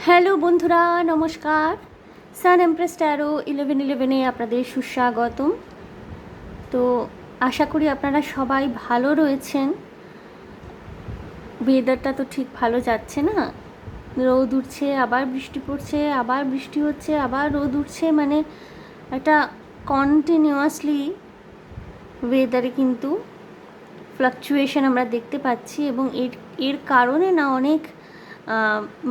Hello বন্ধুরা, নমস্কার। সান empress taro 1111-এ আপনাদের সুস্বাগতম। তো আশা করি আপনারা সবাই ভালো রয়েছেন। ওয়েদারটা তো ঠিক ভালো যাচ্ছে না, রোদ উঠছে, আবার বৃষ্টি পড়ছে, আবার বৃষ্টি হচ্ছে, আবার রোদ উঠছে, মানে একটা কন্টিনিউয়াসলি ওয়েদারে কিন্তু ফ্লাকচুয়েশন আমরা দেখতে পাচ্ছি। এবং এর কারণে না অনেক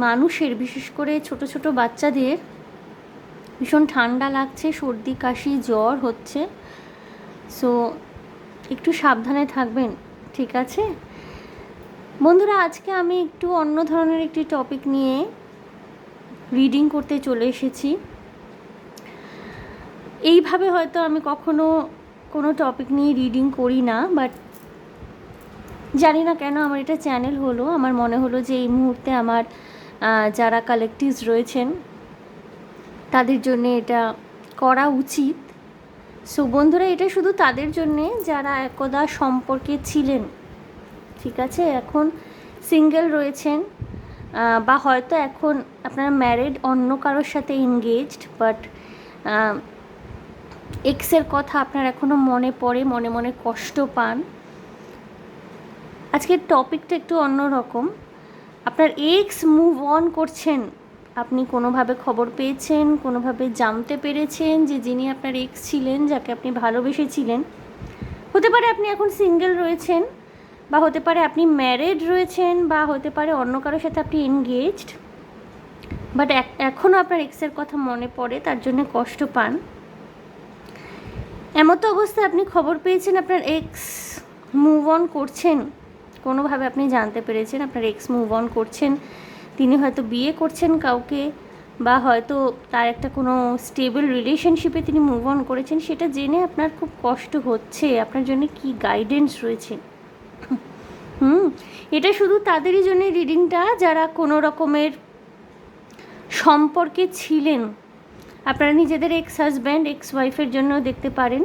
মানুষের, বিশেষ করে ছোট ছোট বাচ্চাদের ভীষণ ঠান্ডা লাগছে, সর্দি কাশি জ্বর হচ্ছে। সো একটু সাবধানে থাকবেন, ঠিক আছে বন্ধুরা? আজকে আমি একটু অন্য ধরনের একটি টপিক নিয়ে রিডিং করতে চলে এসেছি। এইভাবে হয়তো আমি কখনো কোনো টপিক নিয়ে রিডিং করি না, বাট জানি না কেন আমার এটা চ্যানেল হলো, আমার মনে হলো যে এই মুহূর্তে আমার যারা কালেক্টিভস রয়েছেন তাদের জন্যে এটা করা উচিত। সো বন্ধুরা, এটা শুধু তাদের জন্যে যারা একদা সম্পর্কে ছিলেন, ঠিক আছে, এখন সিঙ্গেল রয়েছেন, বা হয়তো এখন আপনারা ম্যারিড, অন্য কারোর সাথে এনগেজড, বাট এক্সের কথা আপনার এখনও মনে পড়ে, মনে মনে কষ্ট পান। আজকের টপিকটা একটু অন্যরকম। আপনার এক্স মুভ অন করছেন, আপনি কোনোভাবে খবর পেয়েছেন, কোনোভাবে জানতে পেরেছেন যে যিনি আপনার এক্স ছিলেন, যাকে আপনি ভালোবেসেছিলেন, হতে পারে আপনি এখন সিঙ্গেল রয়েছেন, বা হতে পারে আপনি ম্যারিড রয়েছেন, বা হতে পারে অন্য কারোর সাথে আপনি এনগেজড, বাট এখনও আপনার এক্সের কথা মনে পড়ে, তার জন্য কষ্ট পান। এমতো অবস্থায় আপনি খবর পেয়েছেন আপনার এক্স মুভ অন করছেন, কোনোভাবে আপনি জানতে পেরেছেন আপনার এক্স মুভ অন করছেন, তিনি হয়তো বিয়ে করছেন কাউকে, বা হয়তো তার একটা কোনো স্টেবল রিলেশনশিপে তিনি মুভ অন করেছেন। সেটা জেনে আপনার খুব কষ্ট হচ্ছে। আপনার জন্য কি গাইডেন্স রয়েছে? এটা শুধু তাদেরই জন্য রিডিংটা যারা কোনো রকমের সম্পর্কে ছিলেন। আপনারা নিজেদের এক্স হাজব্যান্ড, এক্স ওয়াইফের জন্য দেখতে পারেন,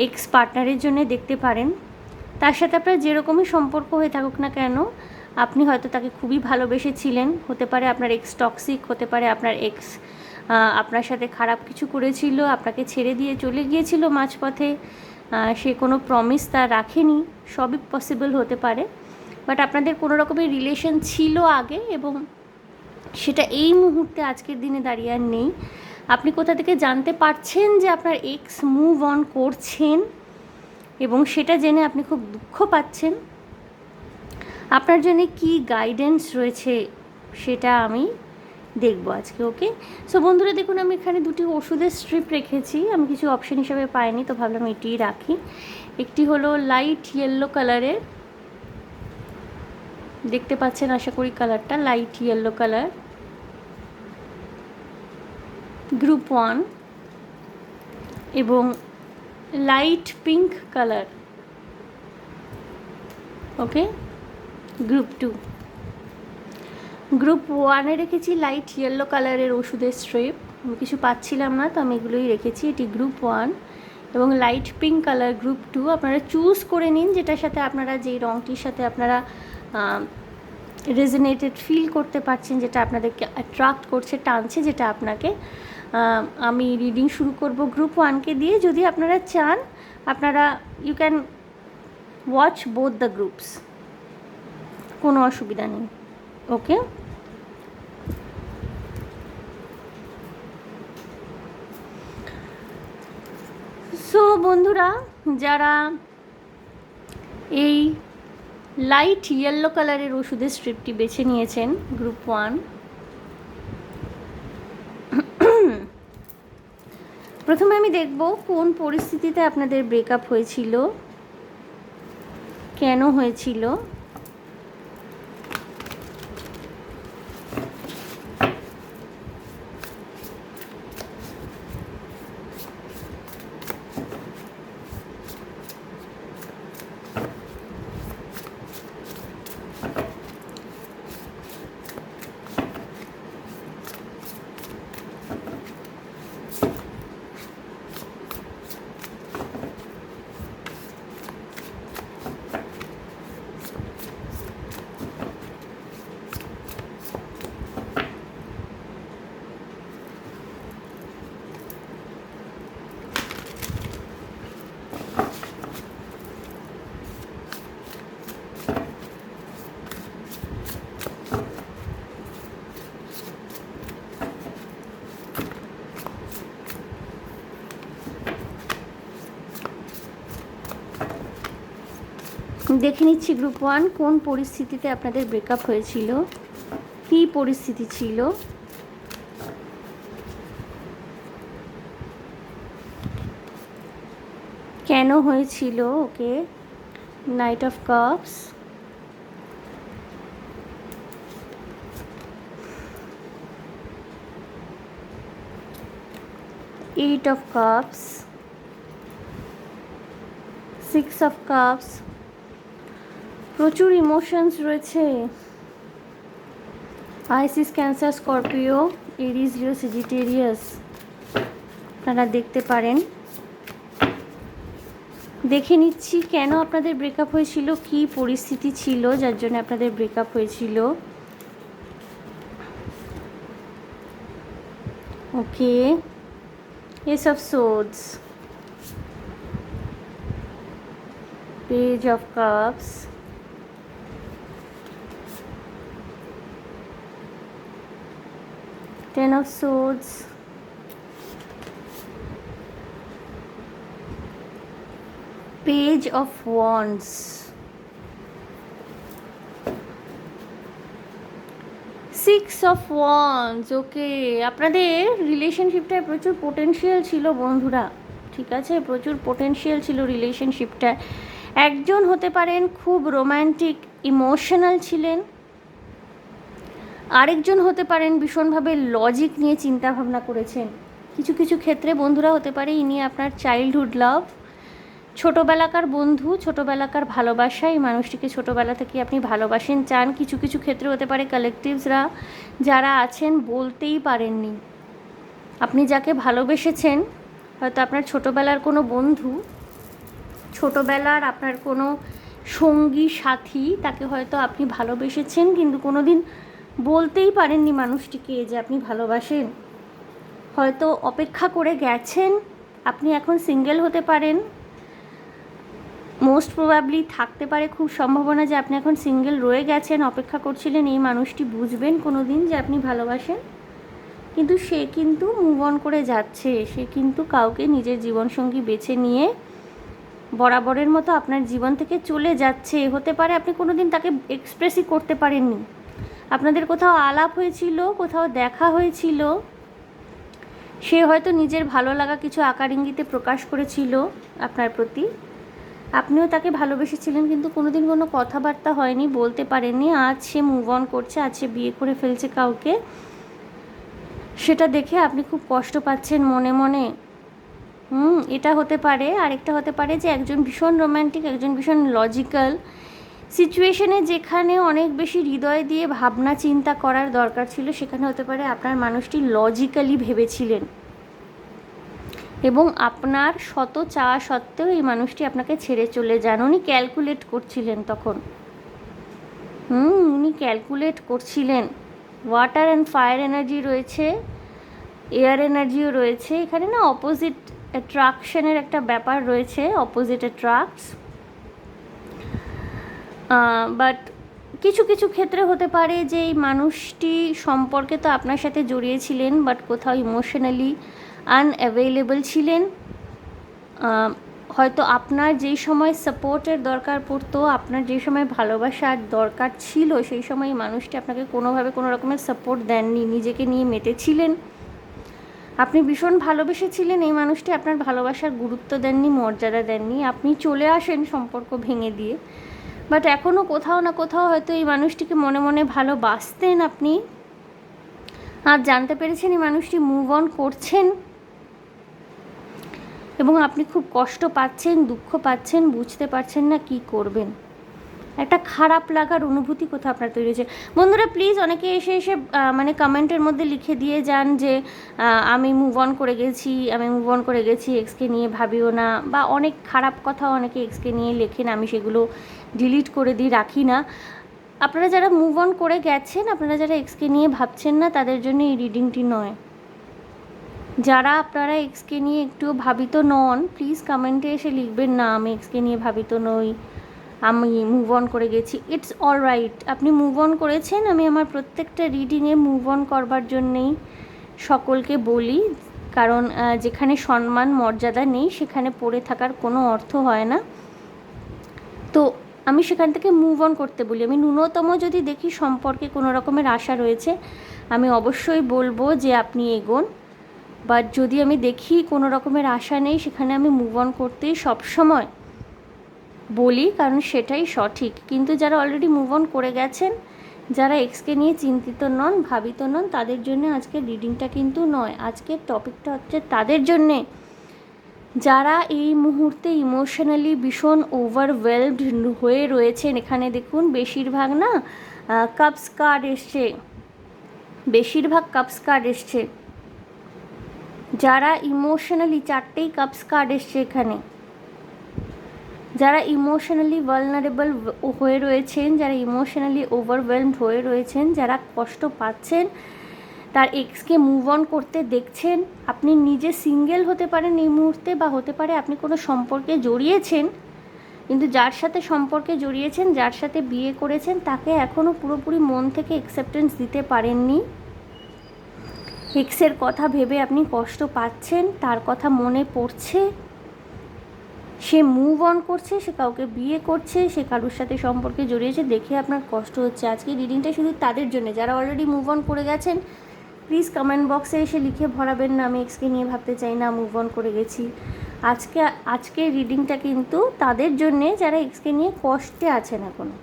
এক্স পার্টনারের জন্য দেখতে পারেন। তার সাথে আপনার যেরকমই সম্পর্ক হয়ে থাকুক না কেন, আপনি হয়তো তাকে খুবই ভালোবেসেছিলেন। হতে পারে আপনার এক্স টক্সিক, হতে পারে আপনার এক্স আপনার সাথে খারাপ কিছু করেছিল, আপনাকে ছেড়ে দিয়ে চলে গিয়েছিল মাঝপথে, সে কোনো প্রমিস তার রাখেনি, সবই পসিবল হতে পারে। বাট আপনাদের কোনো রকমের রিলেশন ছিল আগে, এবং সেটা এই মুহূর্তে আজকের দিনে দাঁড়িয়ে আর নেই। আপনি কোথা থেকে জানতে পারছেন যে আপনার এক্স মুভ অন করছেন, এবং সেটা জেনে আপনি খুব দুঃখ পাচ্ছেন। আপনার জন্য কি গাইডেন্স রয়েছে সেটা আমি দেখব আজকে, ওকে? সো বন্ধুরা দেখুন, আমি এখানে দুটি ওষুধের স্ট্রিপ রেখেছি, আমি কিছু অপশন হিসাবে পাইনি, তো ভাবলাম এটিই রাখি। একটি হলো লাইট ইয়েলো কালারের, দেখতে পাচ্ছেন আশা করি কালারটা, লাইট ইয়েলো কালার, গ্রুপ 1, এবং লাইট পিঙ্ক কালার, ওকে, গ্রুপ 2। গ্রুপ 1-এ রেখেছি লাইট ইয়েলো কালারের ওষুধের স্ট্রিপ, আমি কিছু পাচ্ছিলাম না, তো আমি এগুলোই রেখেছি। এটি গ্রুপ 1, এবং লাইট পিঙ্ক কালার গ্রুপ 2। আপনারা চুজ করে নিন যেটার সাথে আপনারা, যেই রঙটির সাথে আপনারা রেজোনেটেড ফিল করতে পারছেন, যেটা আপনাদেরকে অ্যাট্রাক্ট করছে, টানছে, যেটা আপনাকে। আমি রিডিং শুরু করব গ্রুপ 1-কে দিয়ে। যদি আপনারা চান, আপনারা you can watch both the groups, কোনো অসুবিধা নেই, ওকে? সো বন্ধুরা, যারা এই লাইট ইয়েলো কালারের ওষুধের স্ট্রিপটি বেছে নিয়েছেন, গ্রুপ 1, প্রথমে আমি দেখব কোন পরিস্থিতিতে আপনাদের ব্রেকআপ হয়েছিল, কেন হয়েছিল। দেখে নিচ্ছি গ্রুপ 1 কোন পরিস্থিতিতে আপনাদের ব্রেকআপ হয়েছিল, কী পরিস্থিতি ছিল। কেন হয়েছিল, okay. Nine of cups, eight of cups, 6 of cups, প্রচুর ইমোশনস রয়েছে। Pisces, Cancer, Scorpio, Aries, Leo, Sagittarius আপনারা দেখতে পারেন। দেখে নিচ্ছি কেন আপনাদের ব্রেকআপ হয়েছিল, কী পরিস্থিতি ছিল যার জন্য আপনাদের ব্রেকআপ হয়েছিল। Okay, ace of swords, page of cups, ten of swords, page of wands, 6 of wands. Okay, আপনাদের রিলেশনশিপটায় প্রচুর পোটেনশিয়াল ছিল বন্ধুরা, ঠিক আছে, প্রচুর পোটেনশিয়াল ছিল রিলেশনশিপটায়। একজন হতে পারেন খুব রোম্যান্টিক ইমোশনাল ছিলেন, আরেকজন হতে পারেন ভীষণভাবে লজিক নিয়ে চিন্তা ভাবনা করেছেন। কিছু কিছু ক্ষেত্রে বন্ধুরা হতে পারে ইনি আপনার চাইল্ডহুড লাভ, ছোটোবেলাকার বন্ধু, ছোটোবেলাকার ভালোবাসা, এই মানুষটিকে ছোটোবেলা থেকে আপনি ভালোবাসেন, চান। কিছু কিছু ক্ষেত্রে হতে পারে কালেকটিভসরা যারা আছেন বলতেই পারেননি, আপনি যাকে ভালোবেসেছেন হয়তো আপনার ছোটোবেলার কোনো বন্ধু, ছোটোবেলার আপনার কোনো সঙ্গী সাথী, তাকে হয়তো আপনি ভালোবেসেছেন কিন্তু কোনো দিন বলতেই পারেননি মানুষটিকে যে আপনি ভালোবাসেন। হয়তো অপেক্ষা করে গেছেন, আপনি এখন সিঙ্গেল হতে পারেন, মোস্ট প্রবাবলি থাকতে পারে খুব সম্ভাবনা যে আপনি এখন সিঙ্গেল রয়ে গেছেন, অপেক্ষা করছিলেন এই মানুষটি বুঝবেন কোনো দিন যে আপনি ভালোবাসেন, কিন্তু সে কিন্তু মুভ অন করে যাচ্ছে, সে কিন্তু কাউকে নিজের জীবনসঙ্গী বেছে নিয়ে বরাবরের মতো আপনার জীবন থেকে চলে যাচ্ছে। হতে পারে আপনি কোনো দিন তাকে এক্সপ্রেসই করতে পারেননি, আপনাদের কোথাও আলাপ হয়েছিল, কোথাও দেখা হয়েছিল, সে হয়তো নিজের ভালো লাগা কিছু আকার ইঙ্গিতে প্রকাশ করেছিল আপনার প্রতি, আপনিও তাকে ভালোবেসেছিলেন কিন্তু কোনোদিন কোনো কথাবার্তা হয়নি, বলতে পারেননি। আজ সে মুভ অন করছে, আজ সে বিয়ে করে ফেলছে কাউকে, সেটা দেখে আপনি খুব কষ্ট পাচ্ছেন মনে মনে। এটা হতে পারে। আরেকটা হতে পারে যে একজন ভীষণ রোম্যান্টিক, একজন ভীষণ লজিক্যাল সিচুয়েশনে, যেখানে অনেক বেশি হৃদয় দিয়ে ভাবনা চিন্তা করার দরকার ছিল, সেখানে হতে পারে আপনার মানুষটি লজিক্যালি ভেবেছিলেন এবং আপনার শত চাওয়া সত্ত্বেও এই মানুষটি আপনাকে ছেড়ে চলে যান। উনি ক্যালকুলেট করছিলেন তখন, উনি ক্যালকুলেট করছিলেন। ওয়াটার অ্যান্ড ফায়ার এনার্জি রয়েছে, এয়ার এনার্জিও রয়েছে এখানে না, অপোজিট অ্যাট্রাকশনের একটা ব্যাপার রয়েছে, অপোজিট অ্যাট্রাক্টস। বাট কিছু কিছু ক্ষেত্রে হতে পারে যে এই মানুষটি সম্পর্কে তো আপনার সাথে জড়িয়েছিলেন, বাট কোথাও ইমোশনালি আনঅ্যাভেলেবল ছিলেন। হয়তো আপনার যেই সময় সাপোর্টের দরকার পড়তো, আপনার যেই সময় ভালোবাসার দরকার ছিল, সেই সময় এই মানুষটি আপনাকে কোনোভাবে কোনো রকমের সাপোর্ট দেননি, নিজেকে নিয়ে মেতেছিলেন। আপনি ভীষণ ভালোবেসেছিলেন, এই মানুষটি আপনার ভালোবাসার গুরুত্ব দেননি, মর্যাদা দেননি, আপনি চলে আসেন সম্পর্ক ভেঙে দিয়ে। বাট এখনও কোথাও না কোথাও হয়তো এই মানুষটিকে মনে মনে ভালোবাসতেন আপনি, আর জানতে পেরেছেন এই মানুষটি মুভ অন করছেন এবং আপনি খুব কষ্ট পাচ্ছেন, দুঃখ পাচ্ছেন, বুঝতে পারছেন না কি করবেন। একটা খারাপ লাগার অনুভূতি কোথাও আপনার তৈরি হয়েছে। বন্ধুরা প্লিজ অনেকে এসে এসে মানে কমেন্টের মধ্যে লিখে দিয়ে যান যে আমি মুভ অন করে গেছি, আমি মুভ অন করে গেছি, এক্সকে নিয়ে ভাবিও না, বা অনেক খারাপ কথা অনেকে এক্সকে নিয়ে লেখেন, আমি সেগুলো ডিলিট করে দিই, রাখি না। আপনারা যারা মুভ অন করে গেছেন, আপনারা যারা এক্সকে নিয়ে ভাবছেন না, তাদের জন্য এই রিডিংটি নয়। যারা আপনারা এক্সকে নিয়ে একটু ভাবিত নন, প্লিজ কমেন্টে এসে লিখবেন না আমি এক্সকে নিয়ে ভাবিত নই, আমি মুভ অন করে গেছি। ইটস অল রাইট, আপনি মুভ অন করেছেন। আমি আমার প্রত্যেকটা রিডিংয়ে মুভ অন করবার জন্যেই সকলকে বলি, কারণ যেখানে সম্মান মর্যাদা নেই সেখানে পড়ে থাকার কোনো অর্থ হয় না। তো আমি সেখান থেকে মুভ অন করতে বলি। আমি ন্যূনতম যদি দেখি সম্পর্কে কোনো রকমের আশা রয়েছে, আমি অবশ্যই বলবো যে আপনি এগোন। বাট যদি আমি দেখি কোনো রকমের আশা নেই, সেখানে আমি মুভ অন করতেই সবসময় বলি, কারণ সেটাই সঠিক। কিন্তু যারা অলরেডি মুভ অন করে গেছেন, যারা এক্সকে নিয়ে চিন্তিত নন, ভাবিত নন, তাদের জন্য আজকের রিডিংটা কিন্তু নয়। আজকের টপিকটা হচ্ছে তাদের জন্যে যারা এই মুহূর্তে ইমোশনালি ভীষণ ওভারওয়েলমড হয়ে রয়েছেন। এখানে দেখুন বেশিরভাগ না কাপস কার্ড এসছে, বেশিরভাগ কাপস কার্ড এসছে। যারা ইমোশনালি, 4টেই কাপস কার্ড এসছে এখানে, যারা ইমোশনালি ভালনারেবল হয়ে রয়েছেন, যারা ইমোশনালি ওভারওয়েলমড হয়ে রয়েছেন, যারা কষ্ট পাচ্ছেন, তার এক্সকে মুভ অন করতে দেখছেন। আপনি নিজে সিঙ্গেল হতে পারেন এই মুহূর্তে, বা হতে পারে আপনি কোনো সম্পর্কে জড়িয়েছেন, কিন্তু যার সাথে সম্পর্কে জড়িয়েছেন, যার সাথে বিয়ে করেছেন, তাকে এখনও পুরোপুরি মন থেকে অ্যাকসেপ্টেন্স দিতে পারেননি। এক্সের কথা ভেবে আপনি কষ্ট পাচ্ছেন, তার কথা মনে পড়ছে, সে মুভ অন করছে, সে কাউকে বিয়ে করছে, সে কারোর সাথে সম্পর্কে জড়িয়েছে, দেখে আপনার কষ্ট হচ্ছে। আজকে রিডিংটা শুধু তাদের জন্য যারা অলরেডি মুভ অন করে গেছেন। প্লিজ কমেন্ট বক্সে এসে লিখে ভরাবেন না আমি এক্সকে নিয়ে ভাবতে চাই না, মুভ অন করে গেছি। আজকে রিডিংটা কিন্তু তাদের জন্যে যারা এক্সকে নিয়ে কষ্টে আছেন এখনও,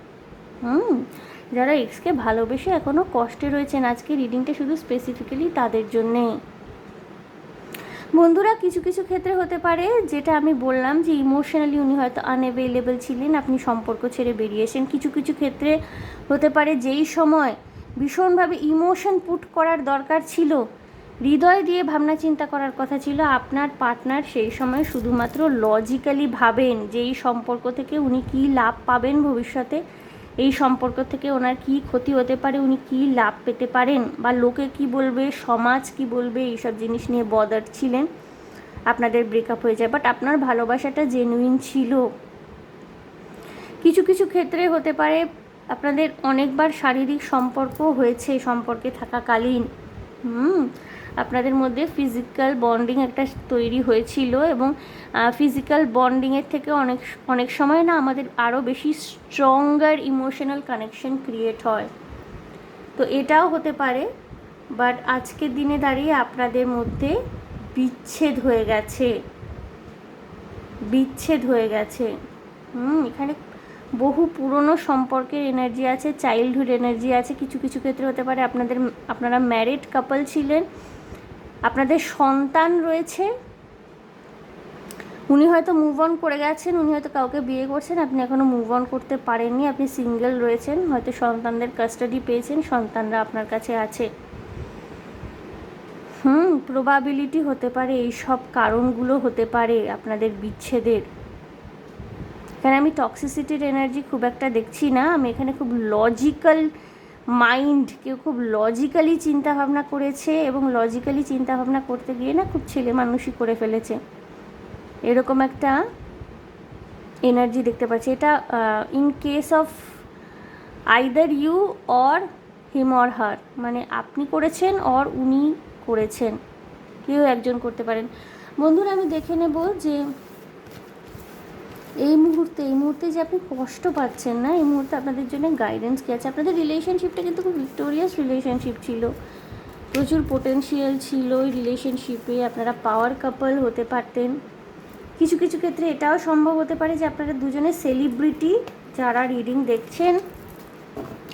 যারা এক্সকে ভালোবেসে এখনও কষ্টে রয়েছেন। আজকে রিডিংটা শুধু স্পেসিফিক্যালি তাদের জন্যে। বন্ধুরা, কিছু কিছু ক্ষেত্রে হতে পারে যেটা আমি বললাম যে ইমোশনালি উনি হয়তো আনঅ্যাভেলেবল ছিলেন, আপনি সম্পর্ক ছেড়ে বেরিয়েছেন। কিছু কিছু ক্ষেত্রে হতে পারে যেই সময় ভীষণভাবে ইমোশন পুট করার দরকার ছিল, হৃদয় দিয়ে ভাবনা চিন্তা করার কথা ছিল, আপনার পার্টনার সেই সময় শুধুমাত্র লজিক্যালি ভাবেন যে এই সম্পর্ক থেকে উনি কী লাভ পাবেন ভবিষ্যতে, এই সম্পর্ক থেকে ওনার কী ক্ষতি হতে পারে, উনি কী লাভ পেতে পারেন, বা লোকে কি বলবে, সমাজ কি বলবে, এইসব জিনিস নিয়ে বদার ছিলেন। আপনাদের ব্রেকআপ হয়ে যায়, বাট আপনার ভালোবাসাটা জেনুইন ছিল। কিছু কিছু ক্ষেত্রে হতে পারে আপনাদের অনেকবার শারীরিক সম্পর্ক হয়েছে সম্পর্কে থাকাকালীন। আপনাদের মধ্যে ফিজিক্যাল বন্ডিং একটা তৈরি হয়েছিল, এবং ফিজিক্যাল বন্ডিংয়ের থেকে অনেক সময় না আমাদের আরও বেশি স্ট্রঙ্গার ইমোশনাল কানেকশন ক্রিয়েট হয়। তো এটাও হতে পারে। বাট আজকের দিনে দাঁড়িয়ে আপনাদের মধ্যে বিচ্ছেদ হয়ে গেছে, বিচ্ছেদ হয়ে গেছে। এখানে বহু পুরনো সম্পর্কের এনার্জি আছে, চাইল্ডহুড এনার্জি আছে। কিছু কিছু ক্ষেত্রে হতে পারে আপনারা ম্যারিড কাপল ছিলেন, আপনাদের সন্তান রয়েছে, উনি হয়তো মুভ অন করে গেছেন, উনি হয়তো কাউকে বিয়ে করছেন, আপনি এখনও মুভ অন করতে পারেননি, আপনি সিঙ্গেল রয়েছেন, হয়তো সন্তানদের কাস্টাডি পেয়েছেন, সন্তানরা আপনার কাছে আছে। প্রবাবিলিটি হতে পারে এই সব কারণগুলো হতে পারে আপনাদের বিচ্ছেদের। এখানে আমি টক্সিসিটির এনার্জি খুব একটা দেখছি না, আমি এখানে খুব লজিক্যাল মাইন্ড, কেউ খুব লজিক্যালি চিন্তাভাবনা করেছে, এবং লজিক্যালি চিন্তাভাবনা করতে গিয়ে না খুব ছেলে মানুষই করে ফেলেছে, এরকম একটা এনার্জি দেখতে পাচ্ছি। এটা in case of either you or him or her, মানে আপনি করেছেন অর উনি করেছেন, কেউ একজন করতে পারেন। বন্ধুরা, আমি দেখে নেব যে এই মুহূর্তে যে আপনি কষ্ট পাচ্ছেন না, এই মুহূর্তে আপনাদের জন্য গাইডেন্স কী আছে। আপনাদের রিলেশনশিপটা কিন্তু খুব ভিক্টোরিয়াস রিলেশনশিপ ছিল, প্রচুর পোটেনশিয়াল ছিল ওই রিলেশনশিপে, আপনারা পাওয়ার কাপল হতে পারতেন। কিছু কিছু ক্ষেত্রে এটাও সম্ভব হতে পারে যে আপনারা দুজনে সেলিব্রিটি, যারা রিডিং দেখছেন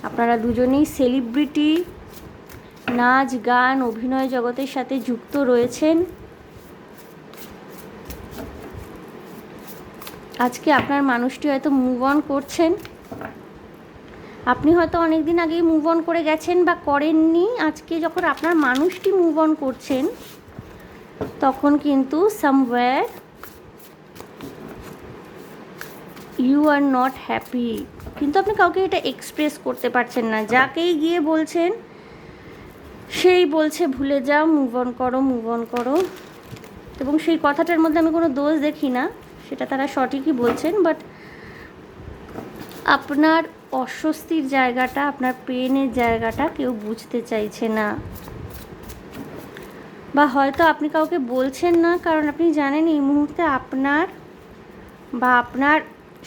আপনারা দুজনেই সেলিব্রিটি, নাচ গান অভিনয় জগতের সাথে যুক্ত রয়েছেন। আজকে আপনার মানুষটি হয়তো মুভ অন করছেন, আপনি হয়তো অনেক দিন আগেই মুভ অন করে গেছেন বা করেননি। আজকে যখন আপনার মানুষটি মুভ অন করছেন, তখন কিন্তু somewhere you are not happy, কিন্তু আপনি কাউকে এটা এক্সপ্রেস করতে পারছেন না। যাকেই গিয়ে বলছেন সেই বলছে ভুলে যাও, মুভ অন করো, মুভ অন করো, এবং সেই কথাটার মধ্যে আমি কোনো দোষ দেখি না, সেটা তারা সঠিকই বলছেন। বাট আপনার অস্বস্তির জায়গাটা, আপনার পেনের জায়গাটা কেউ বুঝতে চাইছে না, বা হয়তো আপনি কাউকে বলছেন না কারণ আপনি জানেন এই মুহূর্তে আপনার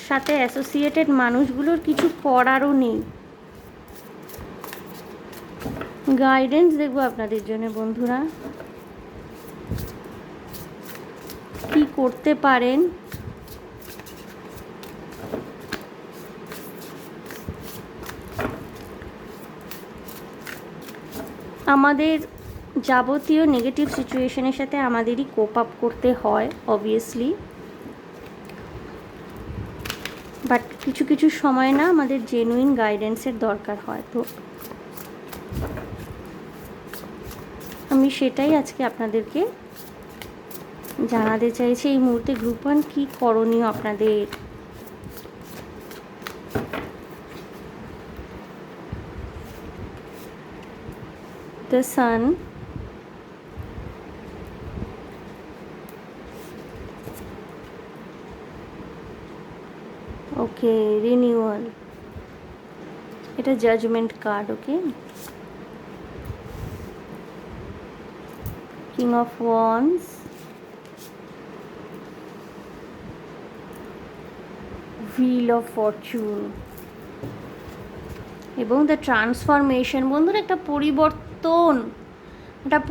সাথে অ্যাসোসিয়েটেড মানুষগুলোর কিছু করারও নেই। গাইডেন্স দেখবো আপনাদের জন্য বন্ধুরা, কি করতে পারেন। আমাদের যাবতীয় নেগেটিভ সিচুয়েশনের সাথে আমাদেরই কোপ আপ করতে হয় অবভিয়াসলি, বাট কিছু কিছু সময় না আমাদের জেনুইন গাইডেন্সের দরকার হয়। তো আমি সেটাই আজকে আপনাদেরকে জানাতে চাইছি এই মুহূর্তে গ্রুপ 1 কী করণীয় আপনাদের। দ্য সান, ওকে, রিনিউয়াল, এটা judgement card. Okay, king of wands, wheel of fortune এবং দ্য ট্রান্সফরমেশন। বন্ধুরা, একটা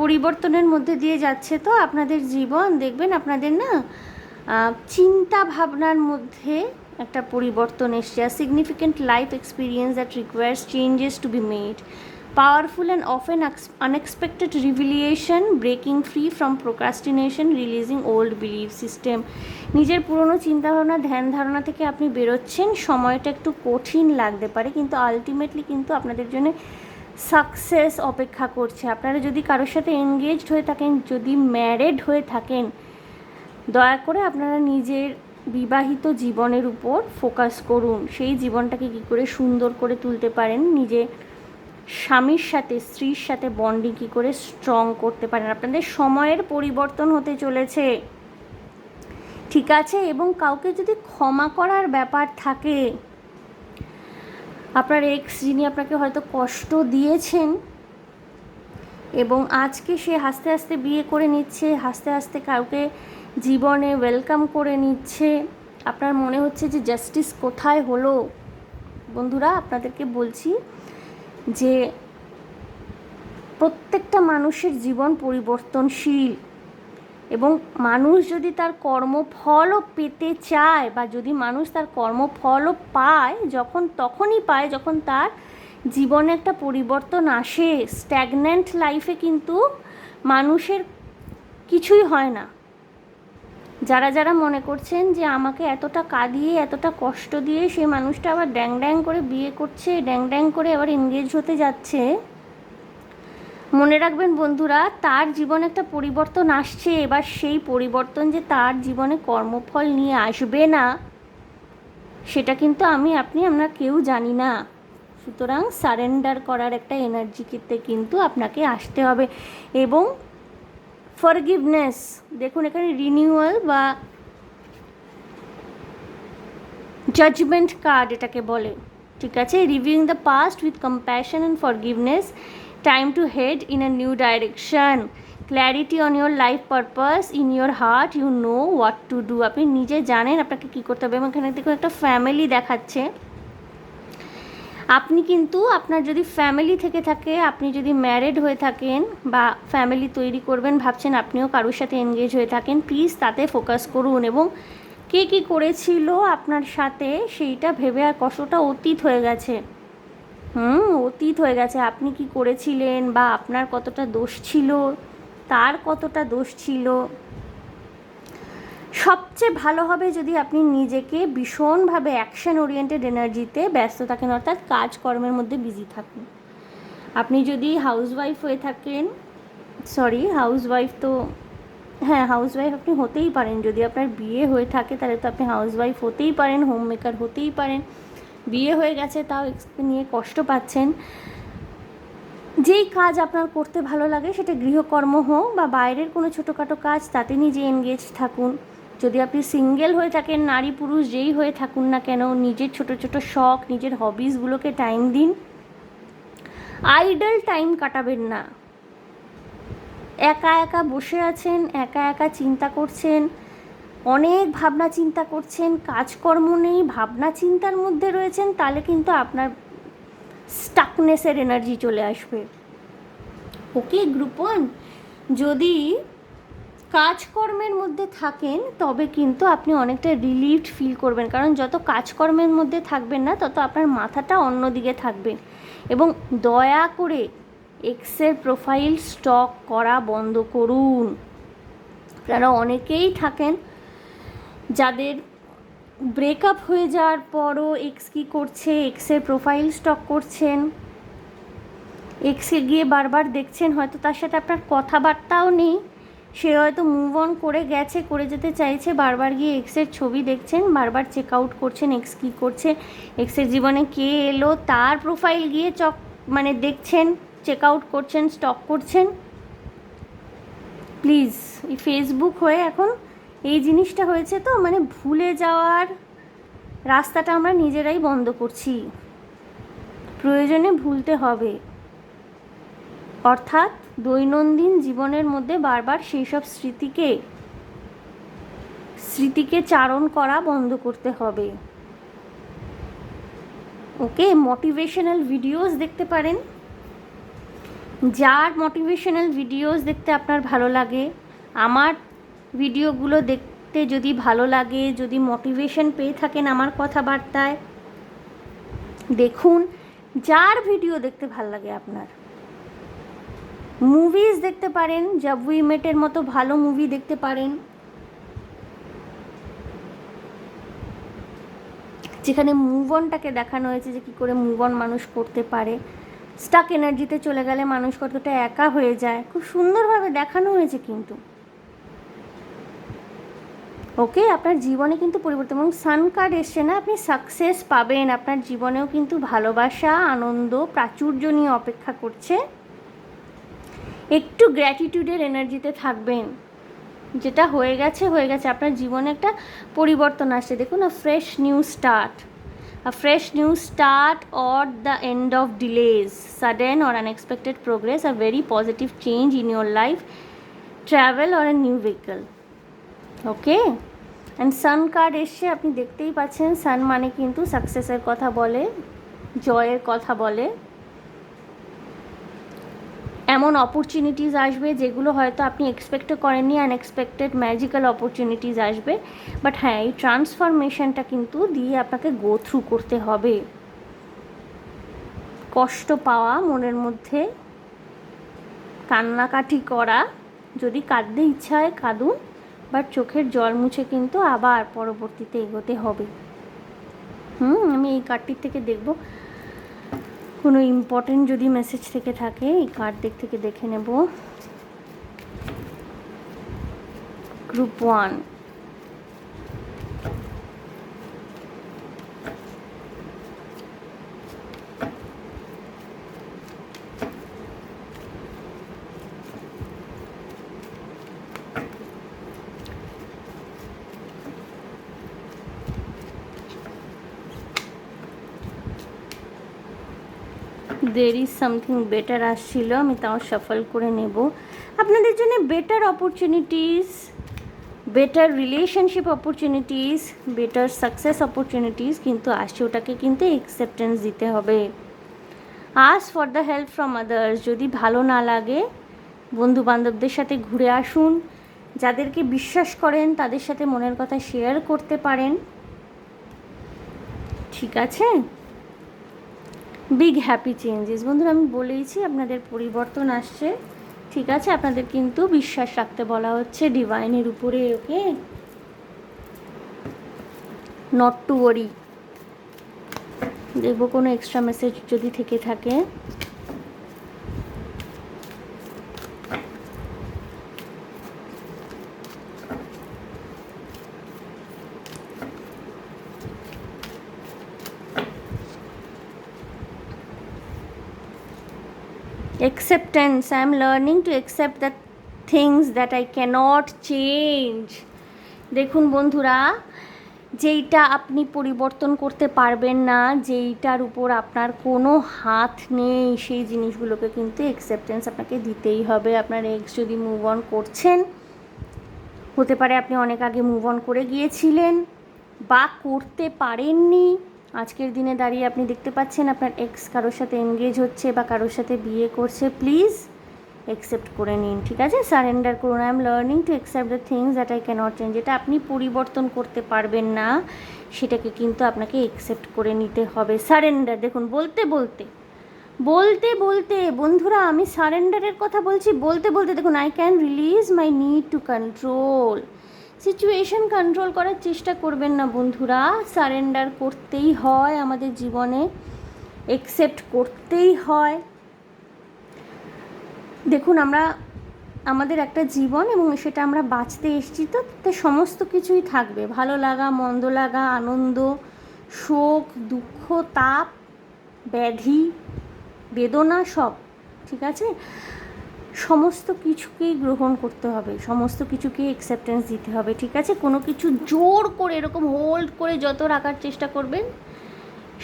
পরিবর্তনের মধ্যে দিয়ে যাচ্ছে তো আপনাদের জীবন। দেখবেন আপনাদের না চিন্তা ভাবনার মধ্যে একটা পরিবর্তন এসছে। আ significant life experience that requires changes to be made, powerful and often unexpected revelation, breaking free from procrastination, releasing old belief system। নিজের পুরনো চিন্তাভাবনা ধ্যান ধারণা থেকে আপনি বেরোচ্ছেন। সময়টা একটু কঠিন লাগতে পারে, কিন্তু আলটিমেটলি কিন্তু আপনাদের জন্য সাকসেস অপেক্ষা করছে। আপনারা যদি কারোর সাথে এনগেজড হয়ে থাকেন, যদি ম্যারিড হয়ে থাকেন, দয়া করে আপনারা নিজের বিবাহিত জীবনের উপর ফোকাস করুন। সেই জীবনটাকে কী করে সুন্দর করে তুলতে পারেন, নিজে স্বামীর সাথে স্ত্রীর সাথে বন্ডিং কী করে স্ট্রং করতে পারেন। আপনাদের সময়ের পরিবর্তন হতে চলেছে, ঠিক আছে? এবং কাউকে যদি ক্ষমা করার ব্যাপার থাকে, আপনার এক্স যিনি আপনাকে হয়তো কষ্ট দিয়েছেন এবং আজকে সে হাসতে হাসতে বিয়ে করে নিচ্ছে, হাসতে হাসতে কাউকে জীবনে ওয়েলকাম করে নিচ্ছে, আপনার মনে হচ্ছে যে জাস্টিস কোথায় হলো। বন্ধুরা, আপনাদেরকে বলছি যে প্রত্যেকটা মানুষের জীবন পরিবর্তনশীল, এবং মানুষ যদি তার কর্মফলও পেতে চায়, বা যদি মানুষ তার কর্মফলও পায়, তখনই পায় যখন তার জীবনে একটা পরিবর্তন আসে। স্ট্যাগন্যান্ট লাইফে কিন্তু মানুষের কিছুই হয় না। যারা যারা মনে করছেন যে আমাকে এতটা কাঁদিয়ে এতটা কষ্ট দিয়ে সেই মানুষটা আবার ড্যাং ড্যাং করে বিয়ে করছে, ড্যাং ড্যাং করে আবার এনগেজ হতে যাচ্ছে, মনে রাখবেন বন্ধুরা, তার জীবনে একটা পরিবর্তন আসছে। এবার সেই পরিবর্তন যে তার জীবনে কর্মফল নিয়ে আসবে না, সেটা কিন্তু আমরা কেউ জানি না। সুতরাং সারেন্ডার করার একটা এনার্জিতে কিন্তু আপনাকে আসতে হবে। এবং ফরগিভনেস, দেখুন এখানে রিনিউয়াল বা জাজমেন্ট কার্ড এটাকে বলে, ঠিক আছে? Reviewing the past with compassion and forgiveness, time to head in a new direction, clarity on your life purpose, in your heart you know what to do. আপনি নিজে জানেন আপনাকে কী করতে হবে। এবং এখানে দেখুন একটা ফ্যামিলি দেখাচ্ছে। আপনি কিন্তু আপনার যদি ফ্যামিলি থেকে থাকে, আপনি যদি ম্যারিড হয়ে থাকেন বা ফ্যামিলি তৈরি করবেন ভাবছেন, আপনিও কারোর সাথে এনগেজ হয়ে থাকেন, প্লিজ তাতে ফোকাস করুন। এবং কে কী করেছিল আপনার সাথে সেইটা ভেবে আর কষ্টটা অতীত হয়ে গেছে। অতীত হয়ে গেছে। আপনি কি করেছিলেন বা আপনার কতটা দোষ ছিল, তার কতটা দোষ ছিল। সবচেয়ে ভালো হবে যদি আপনি নিজেকে ভীষণভাবে অ্যাকশন ওরিয়েন্টেড এনার্জিতে ব্যস্ত থাকেন, অর্থাৎ কাজকর্মের মধ্যে বিজি থাকুন। আপনি যদি হাউসওয়াইফ হয়ে থাকেন, হাউসওয়াইফ আপনি হতেই পারেন। যদি আপনার বিয়ে হয়ে থাকে তাহলে তো আপনি হাউসওয়াইফ হতেই পারেন, হোম মেকার হতেই পারেন। বিয়ে হয়ে গেছে তাও নিয়ে কষ্ট পাচ্ছেন। যেই কাজ আপনার করতে ভালো লাগে, সেটা গৃহকর্ম হোক বা বাইরের কোনো ছোটোখাটো কাজ, তাতে নিজে এনগেজ থাকুন। যদি আপনি সিঙ্গেল হয়ে থাকেন, নারী পুরুষ যেই হয়ে থাকুন না কেন, নিজের ছোটো ছোটো শখ, নিজের হবিসগুলোকে টাইম দিন। আইডল টাইম কাটাবেন না। একা একা বসে আছেন, একা একা চিন্তা করছেন, অনেক ভাবনা চিন্তা করছেন, কাজকর্ম নেই, ভাবনা চিন্তার মধ্যে রয়েছেন, তাহলে কিন্তু আপনার স্টাকনেসের এনার্জি চলে আসবে। ওকে গ্রুপ 1, যদি কাজকর্মের মধ্যে থাকেন তবে কিন্তু আপনি অনেকটা রিলিফড ফিল করবেন, কারণ যত কাজকর্মের মধ্যে থাকবেন না তত আপনার মাথাটা অন্যদিকে থাকবে। এবং দয়া করে এক্সের প্রোফাইল স্টক করা বন্ধ করুন। আপনারা অনেকেই থাকেন যাদের ব্রেকআপ হয়ে যাওয়ার পরও এক্স কী করছে, এক্সের প্রোফাইল স্টক করছেন, এক্সে গিয়ে বারবার দেখছেন, হয়তো তার সাথে আপনার কথাবার্তাও নেই, সে হয়তো মুভ অন করে গেছে, করে যেতে চাইছে, বারবার গিয়ে এক্সের ছবি দেখছেন, বারবার চেক আউট করছেন এক্স কী করছে, এক্সের জীবনে কে এলো তার প্রোফাইল গিয়ে দেখছেন, চেক আউট করছেন, স্টক করছেন। প্লিজ, এই ফেসবুক হয়ে এখন এই জিনিসটা হয়েছে, তো ভুলে যাওয়ার রাস্তাটা আমরা নিজেরাই বন্ধ করছি। প্রয়োজনে ভুলতে হবে, অর্থাৎ দৈনন্দিন জীবনের মধ্যে বারবার সেই সব স্মৃতিকে চারণ করা বন্ধ করতে হবে। ওকে, মোটিভেশনাল ভিডিওস দেখতে পারেন। যার মোটিভেশনাল ভিডিওস দেখতে আপনার ভালো লাগে, আমার ভিডিওগুলো দেখতে যদি ভালো লাগে, যদি মোটিভেশন পেয়ে থাকেন আমার কথাবার্তায়, দেখুন। যার ভিডিও দেখতে ভালো লাগে আপনার, মুভিজ দেখতে পারেন, জব উই মেটের মতো ভালো মুভি দেখতে পারেন, যেখানে মুভ অনটাকে দেখানো হয়েছে যে কী করে মুভ অন মানুষ করতে পারে। স্টাক এনার্জিতে চলে গেলে মানুষ কতটা একা হয়ে যায়, খুব সুন্দরভাবে দেখানো হয়েছে কিন্তু। ওকে, আপনার জীবনে কিন্তু পরিবর্তন, এবং সান কার্ড এসছে না, আপনি সাকসেস পাবেন, আপনার জীবনেও কিন্তু ভালোবাসা, আনন্দ, প্রাচুর্য নিয়ে অপেক্ষা করছে। একটু গ্র্যাটিটিউডের এনার্জিতে থাকবেন, যেটা হয়ে গেছে হয়ে গেছে, আপনার জীবনে একটা পরিবর্তন আসছে। দেখুন, a fresh new start, a fresh new start or the end of delays, sudden or unexpected progress, a very positive change in your life, travel or a new vehicle. Okay, and sun card এসে আপনি দেখতেই পাচ্ছেন, সান মানে কিন্তু সাকসেসের কথা বলে, জয়ের কথা বলে। এমন অপরচুনিটিস আসবে যেগুলো হয়তো আপনি এক্সপেক্টও করেননি, আনএক্সপেক্টেড ম্যাজিক্যাল অপরচুনিটিস আসবে। বাট হ্যাঁ, এই ট্রান্সফরমেশনটা কিন্তু দিয়ে আপনাকে গো থ্রু করতে হবে। কষ্ট পাওয়া, মনের মধ্যে কান্নাকাটি করা, যদি কাঁদতে ইচ্ছা হয় কাঁদুন, বাট চোখের জল মুছে কিন্তু আবার পরবর্তীতে এগোতে হবে। আমি এই কার্ডটির থেকে দেখব কোনো ইম্পর্টেন্ট যদি মেসেজ থেকে থাকে, এই কার্ড দিক থেকে দেখে নেব। Group 1, there is something better আসছিল, আমি তাও সফল করে নেব। আপনাদের জন্য better opportunities, better relationship opportunities, better success opportunities কিন্তু আসছে, ওটাকে কিন্তু অ্যাকসেপ্টেন্স দিতে হবে। Ask for the help from others, যদি ভালো না লাগে বন্ধু বান্ধবদের সাথে ঘুরে আসুন, যাদেরকে বিশ্বাস করেন তাদের সাথে মনের কথা শেয়ার করতে পারেন, ঠিক আছে। বিগ হ্যাপি চেঞ্জেস, বন্ধুরা আমি বলেইছি আপনাদের পরিবর্তন আসছে, ঠিক আছে। আপনাদের কিন্তু বিশ্বাস রাখতে বলা হচ্ছে ডিভাইনের উপরে। ওকে, নট টু ওয়ারি। দেখবো কোনো এক্সট্রা মেসেজ যদি থেকে থাকে। Acceptance, I am learning to accept the things that I cannot change. দেখুন বন্ধুরা, যেইটা আপনি পরিবর্তন করতে পারবেন না, যেইটার উপর আপনার কোনো হাত নেই, সেই জিনিসগুলোকে কিন্তু অ্যাকসেপ্টেন্স আপনাকে দিতেই হবে। আপনার এক্স যদি মুভ অন করছেন, হতে পারে আপনি অনেক আগে মুভ অন করে গিয়েছিলেন বা করতে পারেননি। আজকের দিনে দাঁড়িয়ে আপনি দেখতে পাচ্ছেন আপনার এক্স কারোর সাথে এনগেজ হচ্ছে বা কারোর সাথে বিয়ে করছে। প্লিজ অ্যাকসেপ্ট করে নিন, ঠিক আছে? সারেন্ডার করুন। I am learning to accept the things that I can't change. যেটা আপনি পরিবর্তন করতে পারবেন না সেটাকে কিন্তু আপনাকে অ্যাকসেপ্ট করে নিতে হবে। সারেন্ডার, দেখুন বলতে বলতে বলতে বলতে বন্ধুরা আমি সারেন্ডারের কথা বলছি, বলতে বলতে দেখুন I can release my need to control. Situation control করার চেষ্টা করবেন না বন্ধুরা, সারেন্ডার করতেই হয় আমাদের জীবনে, অ্যাকসেপ্ট করতেই হয়। দেখুন আমরা আমাদের একটা জীবন এবং সেটা আমরা বাঁচতে এসেছি, তো তাতে সমস্ত কিছুই থাকবে, ভালো লাগা, মন্দ লাগা, আনন্দ, শোক, দুঃখ, তাপ, ব্যাধি, বেদনা, সব, ঠিক আছে? সমস্ত কিছুকেই গ্রহণ করতে হবে, সমস্ত কিছুকেই অ্যাকসেপ্টেন্স দিতে হবে, ঠিক আছে? কোনো কিছু জোর করে এরকম হোল্ড করে যত রাখার চেষ্টা করবেন